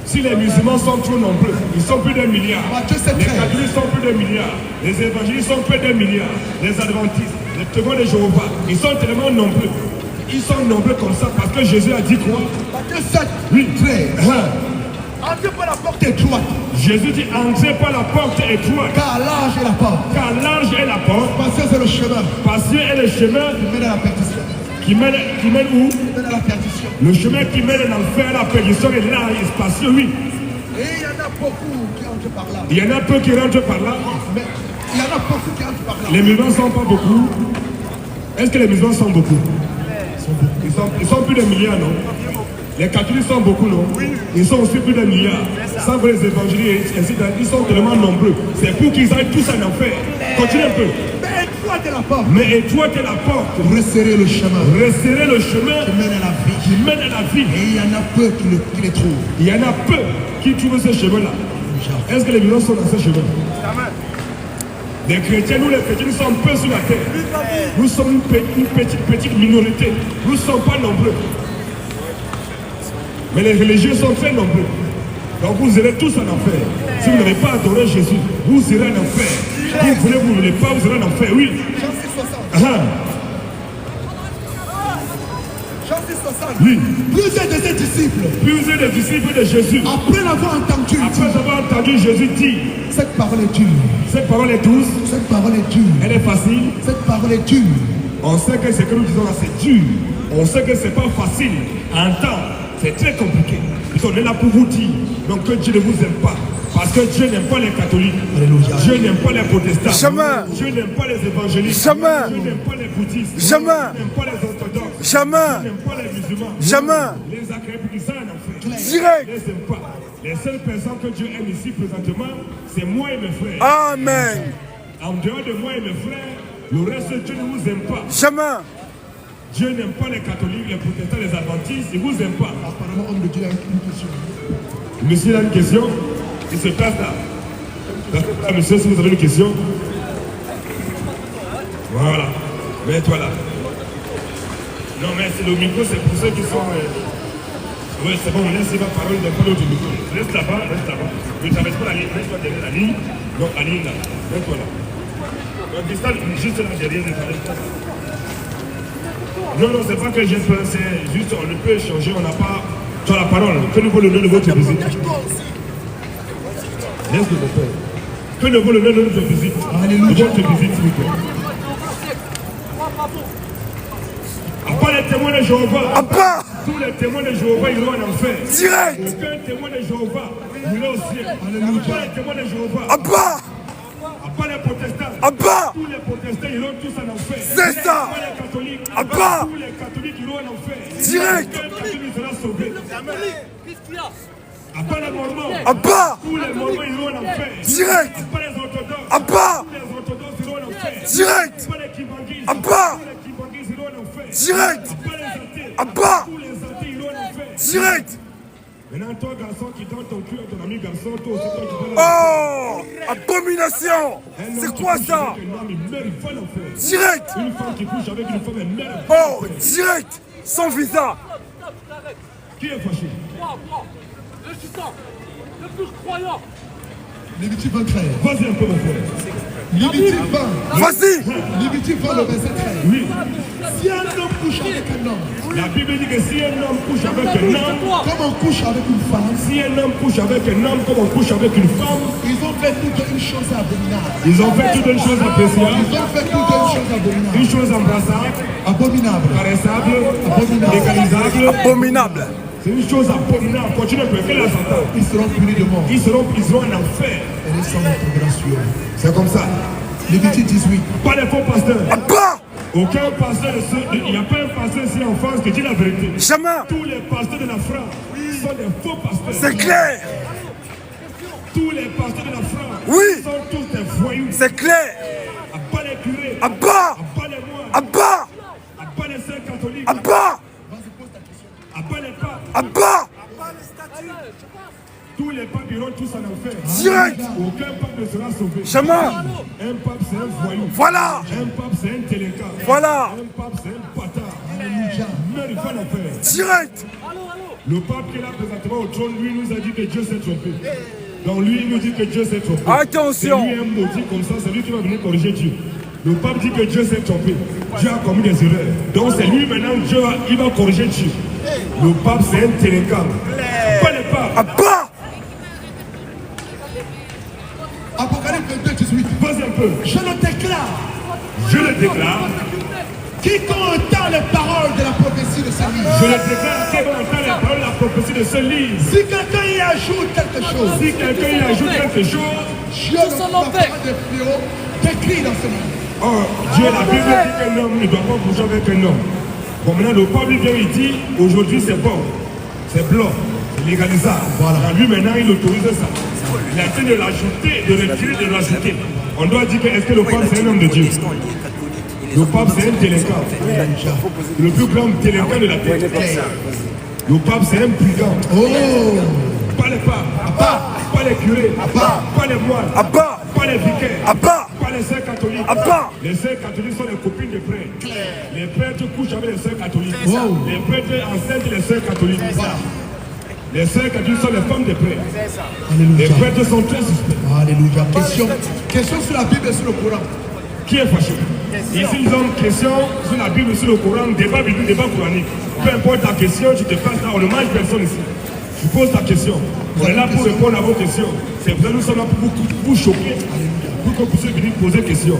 si les musulmans sont trop nombreux, ils sont plus d'1 milliard. Matthieu 7, Les 13. catholiques sont plus d'1 milliard. Les évangélistes sont plus d'1 milliard. Les adventistes, les témoins de Jéhovah, ils sont tellement nombreux. Ils sont nombreux comme ça parce que Jésus a dit quoi? Matthieu 7, Oui. 13. Hein? Entrez par la porte étroite, Jésus dit entrez par la porte étroite. car large est la porte. Car large est la porte, Parce que c'est le chemin spacieux est le chemin qui mène à la perdition. qui mène où? Qui mène à la perdition. Le chemin qui mène à l'enfer, la perdition est là, il est spacieux, oui. Et il y en a beaucoup qui entrent par là. Il y en a peu qui rentrent par là. Mais il y en a beaucoup qui entrent par là. Les musulmans ne sont pas beaucoup. Est-ce que les musulmans sont beaucoup? Ils sont plus d'un milliard, non? Les catholiques sont beaucoup, non? Ils sont aussi plus d'un milliard. Sans que les évangélistes, ainsi de suite, ils sont tellement nombreux. C'est pour qu'ils aillent tous en enfer. Continuez un peu. Mais étroite est la porte. Mais étroite est la porte. Resserrez le chemin Resserrez le chemin qui mène à la vie. qui mène à la vie. Et il y en a peu qui les trouvent. Il y en a peu qui trouvent ce chemin-là. Est-ce que les millions sont dans ce chemin? Les chrétiens, nous les chrétiens, nous sommes peu sur la terre. Nous sommes une petite minorité. Nous ne sommes pas nombreux. Mais les religieux sont très nombreux. Donc vous irez tous en enfer. Si vous n'avez pas adoré Jésus, vous irez en enfer. Vous voulez, vous ne voulez pas, vous irez en enfer. Oui. Oui. Plusieurs de ses disciples, Plusieurs des disciples de Jésus, après l'avoir entendu, après avoir entendu Jésus dire, cette parole est dure. cette parole est douce, Cette parole est dure. elle est facile. Cette parole est dure. On sait que ce que nous disons là, c'est dur. On sait que ce n'est pas facile à entendre. C'est très compliqué. Puis on est là pour vous dire donc que Dieu ne vous aime pas. Parce que Dieu n'aime pas les catholiques. Alléluia. Dieu n'aime pas les protestants. Jamais. Dieu n'aime pas les évangélistes. Jamais. Dieu n'aime pas les bouddhistes. Jamais. Dieu n'aime pas les orthodoxes. Jamais. Dieu n'aime pas les musulmans. Jamais. Les acrépites, ça en enfer. Direct. Il ne les aime pas. Les seules personnes que Dieu aime ici présentement, c'est moi et mes frères. Amen. En dehors de moi et mes frères, le reste, Dieu ne vous aime pas. Jamais. Dieu n'aime pas les catholiques, les protestants, les adventistes, il ne vous aime pas. Apparemment, homme de Dieu a une question. Monsieur a une question, il se passe là. Monsieur, si vous avez une question. Voilà, mets-toi là. Non, mais c'est le micro, c'est pour ceux qui sont... Oui, c'est bon, laisse ma parole d'un peu l'autre micro. Reste là-bas, reste là-bas. Ne traverse pas la ligne, reste-toi derrière la ligne. Non, la ligne là, mets-toi là. Donc, il está juste là derrière, ne traverse pas. Non, non, c'est pas que j'ai peur, c'est juste on ne peut échanger, on n'a pas. Tu as la parole. Que ne vaut le nom de votre visite? Laisse-le mon père. Que ne vaut le nom de notre visite? Alléluia. De votre visite, s'il vous plaît. À part les témoins de Jéhovah, Abba. tous les témoins de Jéhovah iront en enfer. Direct. Aucun témoin de Jéhovah n'ira au ciel. Alléluia. À part les témoins de Jéhovah, Abba. à part les protestants, Abba. tous les protestants iront tous en enfer. C'est ça. À part les catholiques, Abba. tous les catholiques iront en enfer. Direct. Aucun catholique sera sauvé. À part les mormons, Abba. tous les mormons iront en enfer. Direct. À part les orthodoxes, Abba. tous les orthodoxes iront en enfer. Direct. À part les kibanguistes, Abba. tous les kibanguistes iront en enfer. Direct. À part les athées, Abba. tous les athées iront en enfer. Direct. Maintenant, toi, garçon, qui donne ton cul à ton ami garçon, toi aussi, toi, tu vas Oh. Abomination. C'est quoi ça? Un homme, il meurt, il va en enfer. Direct. Une femme qui couche avec une femme, elle meurt. Oh. Direct. Sans visa. Qui est fâché? Le gitan, le plus croyant. Lévitique 23. Vas-y un peu, mon frère. Lévitique 20. Vas-y. Lévitique 20, le verset 13. Oui. Si un homme couche avec un homme, La Bible dit que si un homme couche avec un homme, comme on couche avec une femme, si un homme couche avec un homme comme on couche avec une femme, ils ont fait toute une chose abominable. ils ont fait toute une chose appréciable, Ils ont fait toute une chose abominable. une chose embrassable, Abominable. caressable, Abominable. légalisable. Abominable. C'est une chose abominable. Continue à prêcher la sentence. Ils seront punis de mort. Ils seront en enfer. Et les sangs tomberont sur eux. C'est comme ça. Lévitique 18. Pas les faux pasteurs. Abba. Aucun pasteur, il n'y a pas un pasteur ici en France qui dit la vérité. Jamais. Tous les pasteurs de la France sont des faux pasteurs. C'est clair. Tous les pasteurs de la France Oui. sont tous des voyous. C'est clair. À pas les curés, Abba. à pas les moines, Abba. à pas les sœurs catholiques, Abba. à pas les papes. Abba. Tous les papes iront tous en enfer. Direct. Aucun pape ne sera sauvé. Jamais. Un pape c'est un voyou. Voilà. Un pape c'est un délinquant. Voilà. Un pape c'est un bâtard. Alléluia. Mais il va en enfer. Direct. Le pape qui est là présentement au trône, lui nous a dit que Dieu s'est trompé. Donc lui il nous dit que Dieu s'est trompé. Attention. C'est lui un maudit comme ça, c'est lui qui va venir corriger Dieu. Le pape dit que Dieu s'est trompé. Dieu a commis des erreurs. Donc c'est lui maintenant, Dieu il va corriger Dieu. Le pape c'est un délinquant. Pas le pape. Abba. Apocalypse 22, 18. Vas-y un peu. Je le déclare. Je le déclare. Quiconque entend les paroles de la prophétie de ce livre. Je le déclare. Qui va entendre les paroles de la prophétie de ce livre? Si quelqu'un y ajoute quelque chose, Si quelqu'un y ajoute quelque chose, Dieu ne fera pas des fléaux décrits dans ce livre. oh, Dieu, la Bible dit qu'un homme ne doit pas bouger avec un homme. Bon, maintenant, le pape vient, il dit, aujourd'hui c'est bon, c'est blanc, c'est légalisable. Voilà. Lui, maintenant, il autorise ça. Il a fait de l'ajouter, de retirer, de l'ajouter. On doit dire que est-ce que le pape c'est un homme de Dieu? Le pape, c'est un délinquant. Le plus grand délinquant de la terre. Le pape, c'est un brigand. Pas les papes, pas les curés, pas les moines, pas les vicaires, pas les sœurs catholiques. Les sœurs catholiques sont les copines des prêtres. Les prêtres couchent avec les sœurs catholiques. Les prêtres enseignent les sœurs catholiques. Les sœurs catholiques sont les femmes des prêtres. Les prêtres sont très suspects. Alléluia. Question sur la Bible et sur le Coran. Qui est fâché? Ici, ils ont une question sur la Bible, sur le Coran, débat biblique, débat coranique. Peu importe ta question, tu te passes là, on ne mange personne ici. Tu poses ta question. On est là pour répondre à vos questions. C'est pour ça que nous sommes là pour vous choquer. Pour que vous puissiez venir poser question.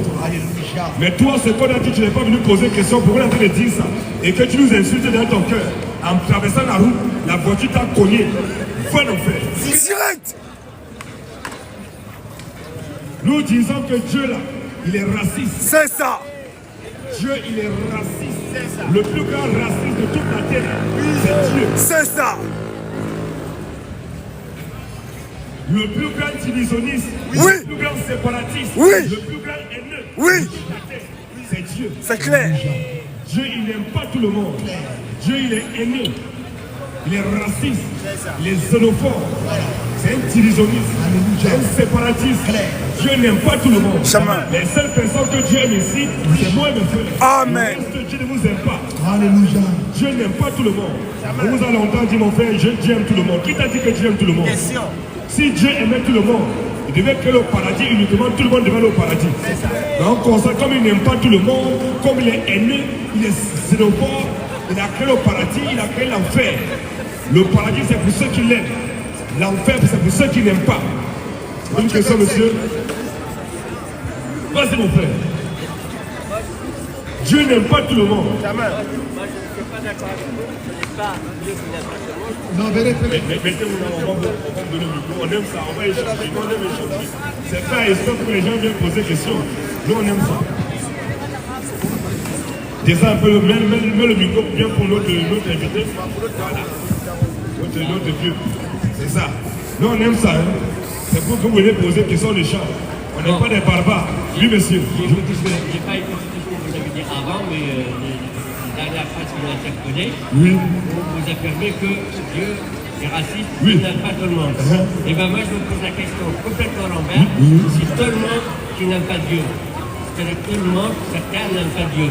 Mais toi, ce qu'on a dit, tu n'es pas venu poser question pour en train de dire ça. Et que tu nous insultes dans ton cœur. En traversant la route, la voiture t'a cogné. Va en faire. Direct. Nous disons que Dieu là, il est raciste. C'est ça. Dieu, il est raciste. Le plus grand raciste de toute la terre, c'est Dieu. C'est ça. Le plus grand divisionniste, Oui. le plus grand séparatiste, Oui. le plus grand haineux Oui. de toute la terre, c'est Dieu. C'est clair. Dieu, il n'aime pas tout le monde. Dieu, il est haineux. Il est raciste. Il est xénophobe. C'est un divisionniste. C'est un séparatiste. Dieu n'aime pas tout le monde. Jamais. Les seules personnes que Dieu aime ici, c'est moi et mes frères. Amen. Le reste, Dieu ne vous aime pas. Alléluia. Dieu n'aime pas tout le monde. On vous a longtemps dit, mon frère, Dieu aime tout le monde. Qui t'a dit que Dieu aime tout le monde? Si Dieu aimait tout le monde, il devait créer le paradis uniquement, tout le monde devait aller au paradis. Donc, comme il n'aime pas tout le monde, comme il est haineux, il est xénophobe, il a créé le paradis, il a créé l'enfer. Le paradis, c'est pour ceux qui l'aiment. L'enfer, c'est pour ceux qui n'aiment pas. Une question, monsieur. Vas-y, mon frère. Dieu n'aime pas tout le monde. Non, vérifie. Mettez-vous là, on va vous donner le micro. On aime ça, on va échanger. Nous, on aime échanger. C'est pas histoire que les gens viennent poser des questions. Nous, on aime ça. Descends un peu, mets le micro bien pour notre invité. Voilà. Notre Dieu. C'est ça. Nous, on aime ça. Hein. C'est pour que vous venez poser des questions de chants. On n'est pas des barbares. Oui, monsieur. Je n'ai pas écouté tout ce que vous avez dit avant, mais la dernière phrase qui m'a interpellé, vous affirmez que Dieu est raciste, il n'aime pas tout le monde. Et bien moi, je vous pose la question complètement l'envers. Si tout le monde qui n'aime pas Dieu, c'est-à-dire tout le monde, certains n'aiment pas Dieu.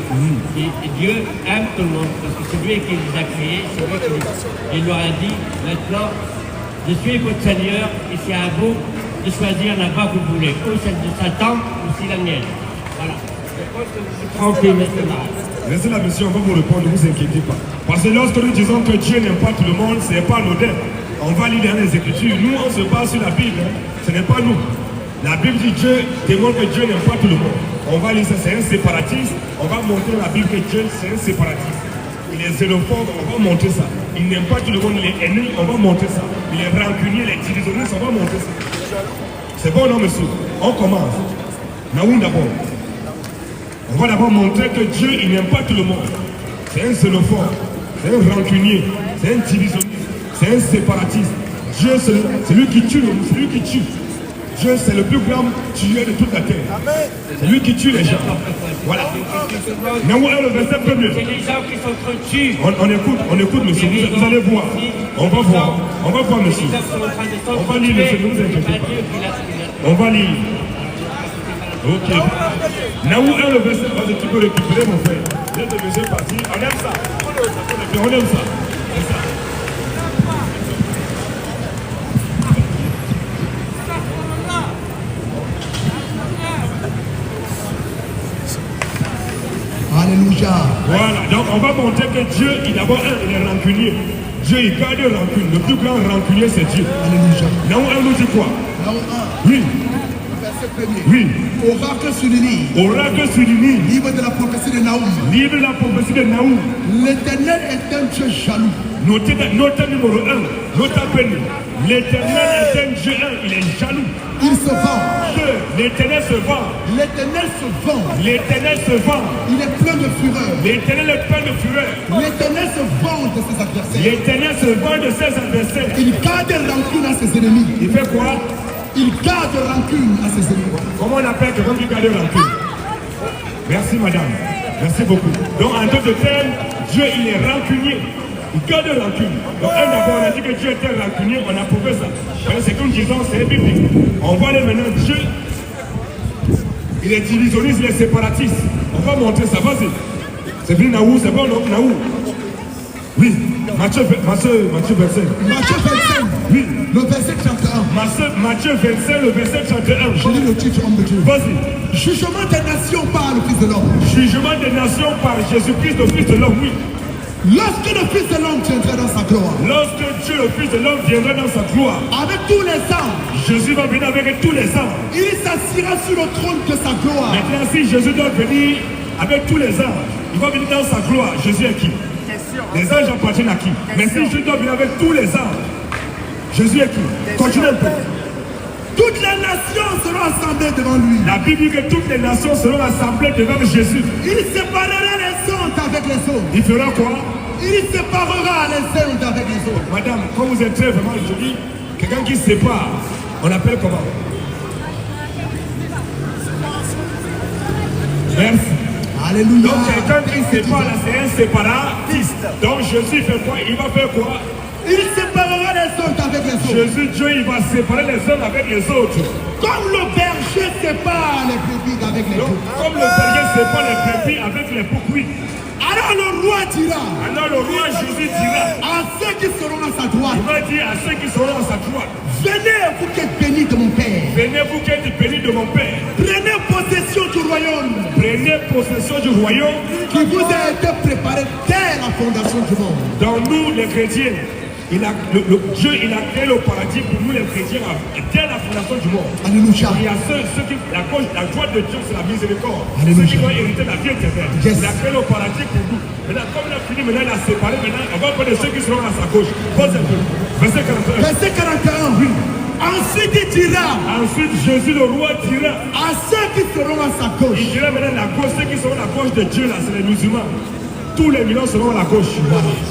Et Dieu aime tout le monde, parce que c'est lui qui les a créés, c'est lui qui leur a dit, maintenant, je suis votre Seigneur, et c'est à vous de choisir la voie que vous voulez, ou celle de Satan, ou si la mienne. Voilà. Je pense que vous êtes tranquille maintenant. Laissez la mission, on va vous répondre, ne vous inquiétez pas. Parce que lorsque nous disons que Dieu n'aime pas tout le monde, ce n'est pas anodin. On va lire dans les Écritures. Nous, on se base sur la Bible. Hein. Ce n'est pas nous. La Bible dit Dieu démontre que Dieu n'aime pas tout le monde. On va lire ça, c'est un séparatiste. On va montrer la Bible que Dieu, c'est un séparatiste. Il est xénophobe, on va montrer ça. Il n'aime pas tout le monde, il est haineux, on va montrer ça. Il est rancunier, il est divisionniste, on va montrer ça. C'est bon, non, monsieur? On commence. Naoum d'abord. On va d'abord montrer que Dieu, il n'aime pas tout le monde. C'est un xénophobe, c'est un rancunier, c'est un divisionniste, c'est un séparatiste. Dieu, c'est lui qui tue, c'est lui qui tue. Dieu, c'est le plus grand tueur de toute la terre. C'est lui qui tue les gens. Voilà. Naoum, le verset premier. C'est les gens qui sont trop tués. On écoute, monsieur. Vous allez voir. On va voir. On va voir, monsieur. On va lire, monsieur. Ne vous inquiétez pas. On va lire. Ok. Naoum 1, le verset, vas-y, tu peux récupérer, mon frère. Viens de monsieur parti. On aime ça. On aime ça. C'est ça. Alléluia. Voilà. Donc, on va montrer que Dieu, il d'abord, il est rancunier. Dieu, il garde rancune. Le plus grand rancunier, c'est Dieu. Alléluia. Naoum 1 nous dit quoi? Naoum 1. Oui. Verset premier. Oui. Oracle sur le lit. Oracle sur le lit. Livre de la prophétie de Naoum. Livre de la prophétie de Naoum. L'Éternel est un Dieu jaloux. Notez numéro 1. Notez à peine. L'éternel est un Dieu 1. Il est jaloux. Il se vend. L'éternel se vend. L'éternel se vend. L'éternel se vend. Il est plein de fureur. L'éternel est plein de fureur. L'éternel se vend de ses adversaires. L'éternel se vend de ses adversaires. Il garde rancune à ses ennemis. Il fait quoi? Il garde rancune à ses ennemis. Comment on appelle quelqu'un qui garde rancune? Merci madame. Merci beaucoup. Donc en d'autres termes, Dieu il est rancunier. Il garde rancune. Donc d'abord on a dit que Dieu était rancunier, on a prouvé ça. C'est comme disons, c'est biblique. On voit maintenant Dieu, il est divisionniste, il est séparatiste. On va montrer ça, vas-y. C'est venu Naou, c'est bon, Naou. Oui, Matthieu 25. Matthieu 25. Oui. Le verset 31. Matthieu 25, le verset 31. Je lis le titre, homme de Dieu. Vas-y. Jugement des nations par le Fils de l'homme. Jugement des nations par Jésus-Christ, le Fils de l'homme, oui. Lorsque le Fils de l'homme viendra dans sa gloire. Lorsque Dieu, le Fils de l'homme, viendra dans sa gloire. Avec tous les anges. Jésus va venir avec tous les anges. Il s'assiera sur le trône de sa gloire. Maintenant, si Jésus doit venir avec tous les anges, il va venir dans sa gloire. Jésus est qui? Les anges appartiennent à qui? Mais si Jésus doit venir avec tous les anges, Jésus est qui? Continue un peu. Toutes les nations seront assemblées devant lui. La Bible dit que toutes les nations seront assemblées devant Jésus. Il séparera les uns avec les autres. Il fera quoi? Il séparera les uns avec les autres. Madame, quand vous êtes très vraiment jolie, quelqu'un qui se sépare, on appelle comment? Merci. Alléluia. Donc quelqu'un qui sépare là, c'est un séparatiste. Donc Jésus fait quoi? Il va faire quoi? Il séparera les uns avec les autres. Jésus, Dieu, il va séparer les uns avec les autres. Comme le berger sépare les brebis avec les boucs. Comme le berger sépare les brebis avec les boucs, oui. Alors le roi dira. Alors le roi Jésus dira à ceux qui seront à sa droite. Il va dire à ceux qui seront à sa droite. Venez, vous qui êtes bénis de mon Père. Venez, vous qui êtes bénis de mon Père. Prenez possession du royaume. Prenez possession du royaume qui vous a été préparé dès la fondation du monde. Dans nous, les chrétiens, Dieu il a créé le paradis pour nous les chrétiens dès la fondation du monde. Alléluia. Il y a ceux qui, la joie de Dieu c'est la miséricorde. Alléluia. Ceux qui vont hériter la vie éternelle. Yes. Il a créé le paradis pour nous. Maintenant, comme il a fini, maintenant il a séparé, maintenant on va parler de ceux qui seront à sa gauche. Pose un peu. Verset 41. Verset 41. Oui. Ensuite il dira. Ensuite Jésus le roi dira à ceux qui seront à sa gauche. Il dira maintenant la gauche, ceux qui seront à la gauche de Dieu là, c'est les musulmans. Tous les millions seront à la gauche.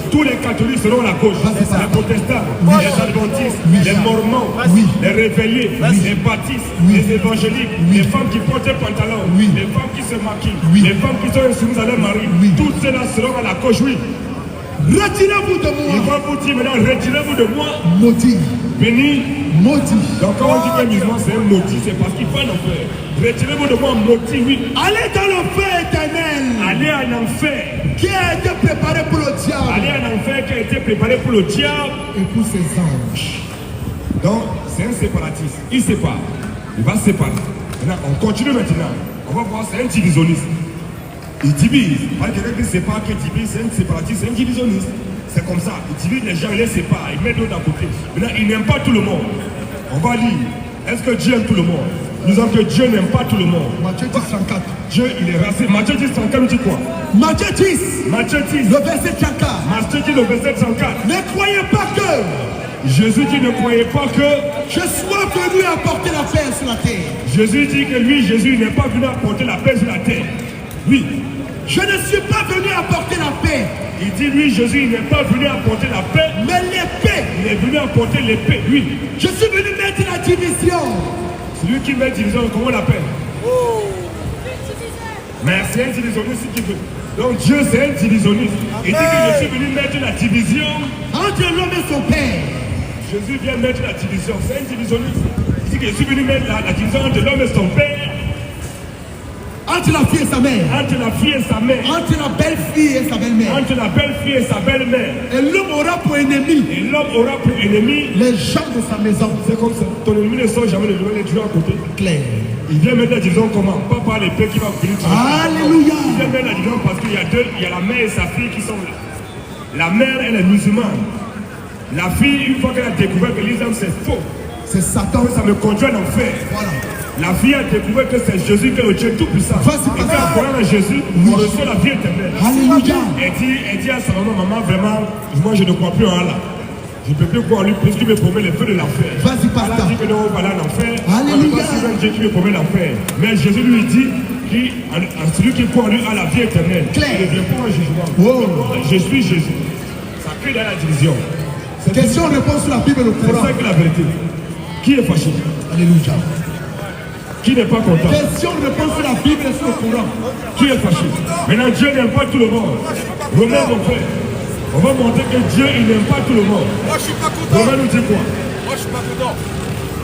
Tous les catholiques seront à la gauche. Les protestants, les adventistes, les mormons, les réveillés, les baptistes, les évangéliques, les femmes qui portent des pantalons, les femmes qui se maquillent, les femmes qui sont insoumises à leur mari. Tous ceux-là seront à la gauche, oui. Retirez-vous de moi. Il va vous dire maintenant, retirez-vous de moi. Maudit. Béni. Maudit. Donc quand on dit qu'un musulman c'est un maudit, c'est parce qu'il va en enfer. Retirez-vous de moi, maudit, oui. Allez dans le feu éternel. Allez en enfer. Qui a été préparé pour le diable. Allez en enfer qui a été préparé pour le diable. Et pour ses anges. Donc c'est un séparatiste. Il sépare. Il va séparer. Maintenant, on continue maintenant. On va voir, c'est un divisionniste. Il divise. Pas quelqu'un qui sépare, qui divise, c'est un séparatiste, c'est un divisionniste. C'est comme ça. Il divise les gens, il les sépare, il met d'autres à côté. Maintenant, il n'aime pas tout le monde. On va lire. Est-ce que Dieu aime tout le monde? Nous avons que Dieu n'aime pas tout le monde. Matthieu 10, 34. Dieu, il est raciste. Matthieu 10, 34 nous dit quoi? Matthieu 10. Matthieu 10. Le verset 34. Matthieu 10, le verset 34. Ne croyez pas que. Jésus dit, ne croyez pas que. Je sois venu apporter la paix sur la terre. Jésus dit que lui, Jésus n'est pas venu apporter la paix sur la terre. Oui. Je ne suis pas venu apporter la paix. Il dit, lui, Jésus, il n'est pas venu apporter la paix. Mais l'épée. Il est venu apporter l'épée, oui. Je suis venu mettre la division. Celui qui met division, comment on l'appelle? Mais c'est un divisionniste qui veut. Donc Dieu, c'est un divisionniste. Il dit que je suis venu mettre la division entre l'homme et son père. Jésus vient mettre la division. C'est un divisionniste. Il dit que je suis venu mettre la division entre l'homme et son père. Entre la fille et sa mère. Entre la fille et sa mère. Entre la belle-fille et sa belle-mère. Entre la belle-fille et sa belle-mère. Et l'homme aura pour ennemi. Et l'homme aura pour ennemi les gens de sa maison. C'est comme ça. Ton ennemi ne sort jamais les tuer à côté. Claire. Il vient mettre la division comment? Pas par l'épée qui va venir tuer. Alléluia. Il vient mettre la division parce qu'il y a deux. Il y a la mère et sa fille qui sont là. La mère, elle est musulmane. La fille, une fois qu'elle a découvert que l'islam c'est faux. C'est Satan. Ça me conduit en enfer. Voilà. La fille a découvert que c'est Jésus qui est le Dieu tout-puissant. Et quand on croit en Jésus, on reçoit la vie éternelle. Alléluia. Elle dit à sa maman, vraiment, moi je ne crois plus en Allah. Je ne peux plus croire en lui puisqu'il me promet les feux de l'enfer. Vas-y, pasteur. Allah dit que non, on va aller en enfer. Alléluia. C'est un Dieu qui me promet l'enfer. Mais Jésus lui dit, celui qui croit en lui a la vie éternelle. Claire. Il ne vient pas en jugement. Oh. Je suis Jésus. Ça crée dans la division. Question-réponse sur la Bible et le C'est Coran. ça que la vérité. Qui est fâché? Alléluia. Qui n'est pas content? Question-réponse sur la Bible et sur le Coran. Qui est fâché? Maintenant, Dieu n'aime pas tout le monde. Romain, mon frère, on va montrer que Dieu, il n'aime pas tout le monde. Moi, je suis pas content. Romain nous dit quoi? Moi, je suis pas content.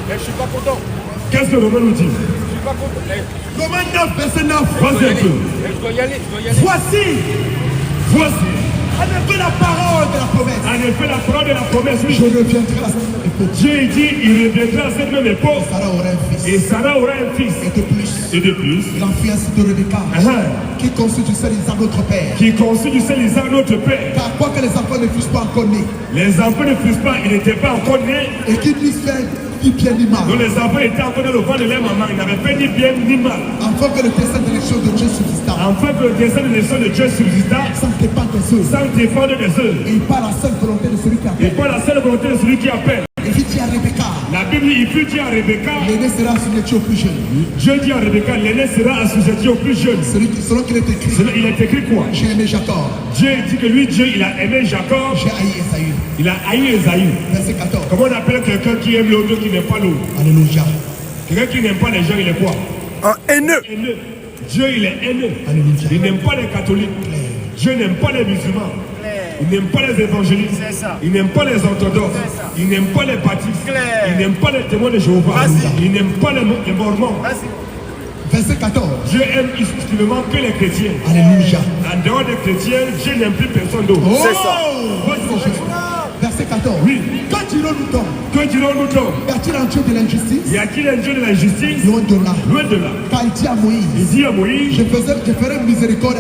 Eh, je suis pas content. Qu'est-ce que Romain nous dit? Je suis pas content. Eh, Romains 9, verset 9. Vas-y un peu. je dois y aller, je dois y aller. Voici, En effet, la parole de la promesse. en effet, la parole de la promesse, oui. Je reviendrai à cette époque. Dieu il dit, il reviendra à cette même époque. Sarah aura un fils. Et Sarah aura un fils. Et de plus, Et de plus, l'enfance de Rebecca, qui conçut du seul Isaac notre père. qui conçut du seul Isaac notre père. Car quoi que les enfants ne fussent pas encore nés, Les enfants ne fussent pas, ils n'étaient pas encore nés. et qu'ils puissent faire ni bien ni mal, Donc les enfants étaient encore dans le ventre de leur maman. Ils n'avaient fait ni bien ni mal. afin que le dessein d'élection de Dieu subsista, Afin que le dessein de l'élection de Dieu subsista sans dépendre des œuvres, sans dépendre des œuvres. et par la seule volonté de celui qui Et appelle. pas la seule volonté de celui qui appelle. Et il dit à Rebecca, La Bible, il fut dit à Rebecca, l'aîné sera assujetti au plus jeune. Dieu dit à Rebecca, l'aîné sera assujetti au plus jeune. Selon qu'il est écrit, Il est écrit quoi? j'ai aimé Jacob, Dieu dit que lui, Dieu, il a aimé Jacob, j'ai haï Esaü. il a haï Esaü. Verset 14. Comment on appelle quelqu'un qui aime l'autre, qui n'aime pas l'autre? Alléluia. Quelqu'un qui n'aime pas les gens, il est quoi? Un haineux. Haineux. Dieu, il est haineux. Alléluia. Il n'aime pas les catholiques. Dieu n'aime pas les musulmans. Il n'aime pas les évangélistes. C'est ça. Il n'aime pas les orthodoxes. C'est ça. Il n'aime pas les baptistes. Clair. Il n'aime pas les témoins de Jéhovah. Vas-y. Il n'aime pas les mormons. Vas-y. Verset 14. Dieu aime exclusivement que les chrétiens. Alléluia. En dehors des chrétiens, Dieu n'aime plus personne d'autre. Oh, C'est ça. Verset 14. Oui. Quand dirons-nous donc, Que dirons-nous donc? y a-t-il un Dieu de l'injustice? Y a-t-il un Dieu de la justice? Loin de là. Loin de là. Car il dit à Moïse, Il dit à Moïse, je ferai miséricorde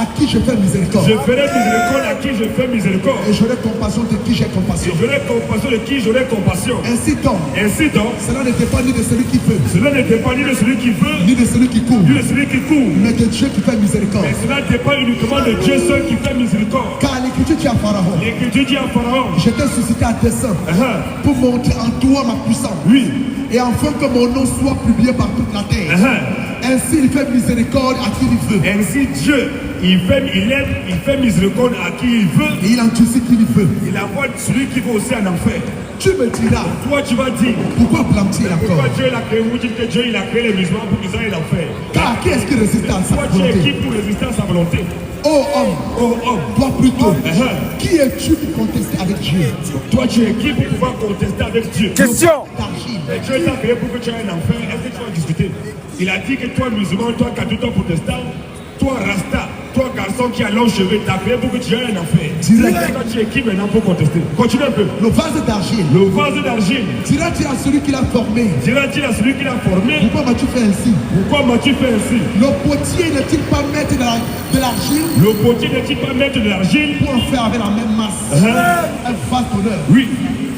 à qui je fais miséricorde. je ferai miséricorde à qui je fais miséricorde. Et j'aurai compassion de qui j'ai Et compassion. j'aurai compassion de qui j'aurai compassion. Ainsi donc, Ainsi donc, cela ne dépend ni de celui qui veut, cela ne dépend ni de celui qui veut, ni de celui qui court, ni de celui qui court. mais de Dieu qui fait miséricorde. Mais cela dépend uniquement de Dieu seul qui fait miséricorde. Car l'Écriture dit à Pharaon, L'Écriture dit à Pharaon, je t'ai suscité à dessein pour montrer en toi ma puissance. oui, Et afin que mon nom soit publié par toute la terre. Ainsi il fait miséricorde à qui il veut. ainsi Dieu, il fait miséricorde à qui il veut. Et il endurcit qui il veut. Il envoie celui qui va aussi en enfer. Tu me diras, Toi, tu vas dire, pourquoi blâme-t-il pourquoi encore? Dieu l'a créé? Vous dites que Dieu il a créé les musulmans pour qu'ils aillent en enfer. Car qui est-ce qui résiste à sa Toi, tu es qui volonté? pour résister à sa volonté? Oh homme, Oh homme, toi plutôt, Uh-huh. qui es-tu pour contester avec Dieu? toi, tu es qui pour pouvoir contester avec Dieu? Question. D'argile. Et Dieu t'a créé pour que tu ailles en enfer. Est-ce que tu vas discuter? Il a dit que toi, musulman, toi, catholique, toi, protestant, toi, rasta, toi, garçon qui a long cheveux, t'as créé pour que tu ailles en enfer. Direct. Toi, tu es qui maintenant pour contester? Continue un peu. Le vase d'argile. Le vase d'argile, Diras-tu à celui qui l'a formé, dira-t-il à celui qui l'a formé, pourquoi m'as-tu fait ainsi? pourquoi m'as-tu fait ainsi? Le potier n'est-il pas mettre de l'argile Le potier n'est-il pas mettre de l'argile? pour en faire avec la même masse Hein? un vase d'honneur Oui,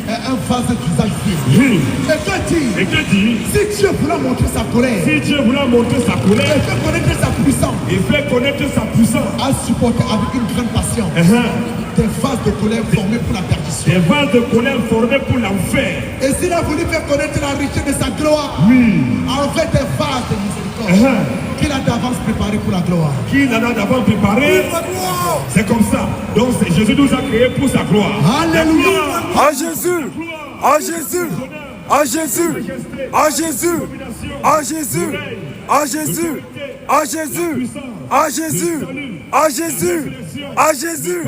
et un vase d'usage vil? oui. Et que dire? Et que dit? Si Dieu voulait montrer sa colère Si Dieu voulait montrer sa et colère, fait connaître sa puissance, il fait connaître sa puissance. à supporter avec une grande patience des vases de colère formés pour la perdition. Des vases de colère formés pour l'enfer. Et s'il a voulu faire connaître la richesse de sa gloire, avec des vases de miséricorde qu'il a d'avance préparé pour la gloire. Qui en a d'avant préparé? C'est comme ça. Donc Jésus nous a créés pour sa gloire. Alléluia. À Jésus. À Jésus. À Jésus. À Jésus. À Jésus. À Jésus. À Jésus. À Jésus. À Jésus. À Jésus.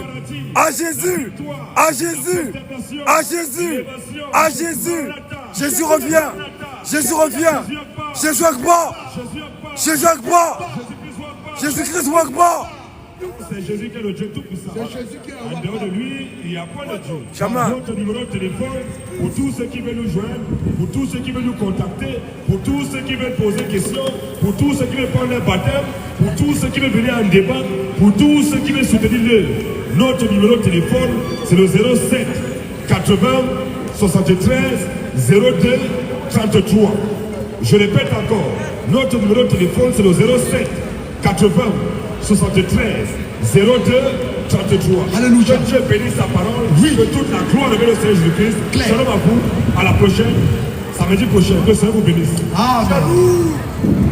À Jésus. À Jésus. À Jésus. À Jésus. Jésus revient. Jésus revient. Jésus Akbar. Jésus Akbar. Jésus-Christ Akbar. C'est Jésus qui est le Dieu Tout-Puissant. En dehors de lui, il n'y a pas de Dieu. Jamais. Notre numéro de téléphone, pour tous ceux qui veulent nous joindre, pour tous ceux qui veulent nous contacter, pour tous ceux qui veulent poser des questions, pour tous ceux qui veulent prendre un baptême, pour tous ceux qui veulent venir en débat, pour tous ceux qui veulent soutenir l'œuvre. Notre numéro de téléphone, c'est le 07 80 73 02 33. Je répète encore, notre numéro de téléphone, c'est le 07 80 73 02 33. Alléluia. Que Dieu bénisse sa parole. Que toute la gloire revienne au Seigneur Jésus-Christ. Claire. Shalom à vous. À la prochaine. Samedi prochain. Que le Seigneur vous bénisse. Amen.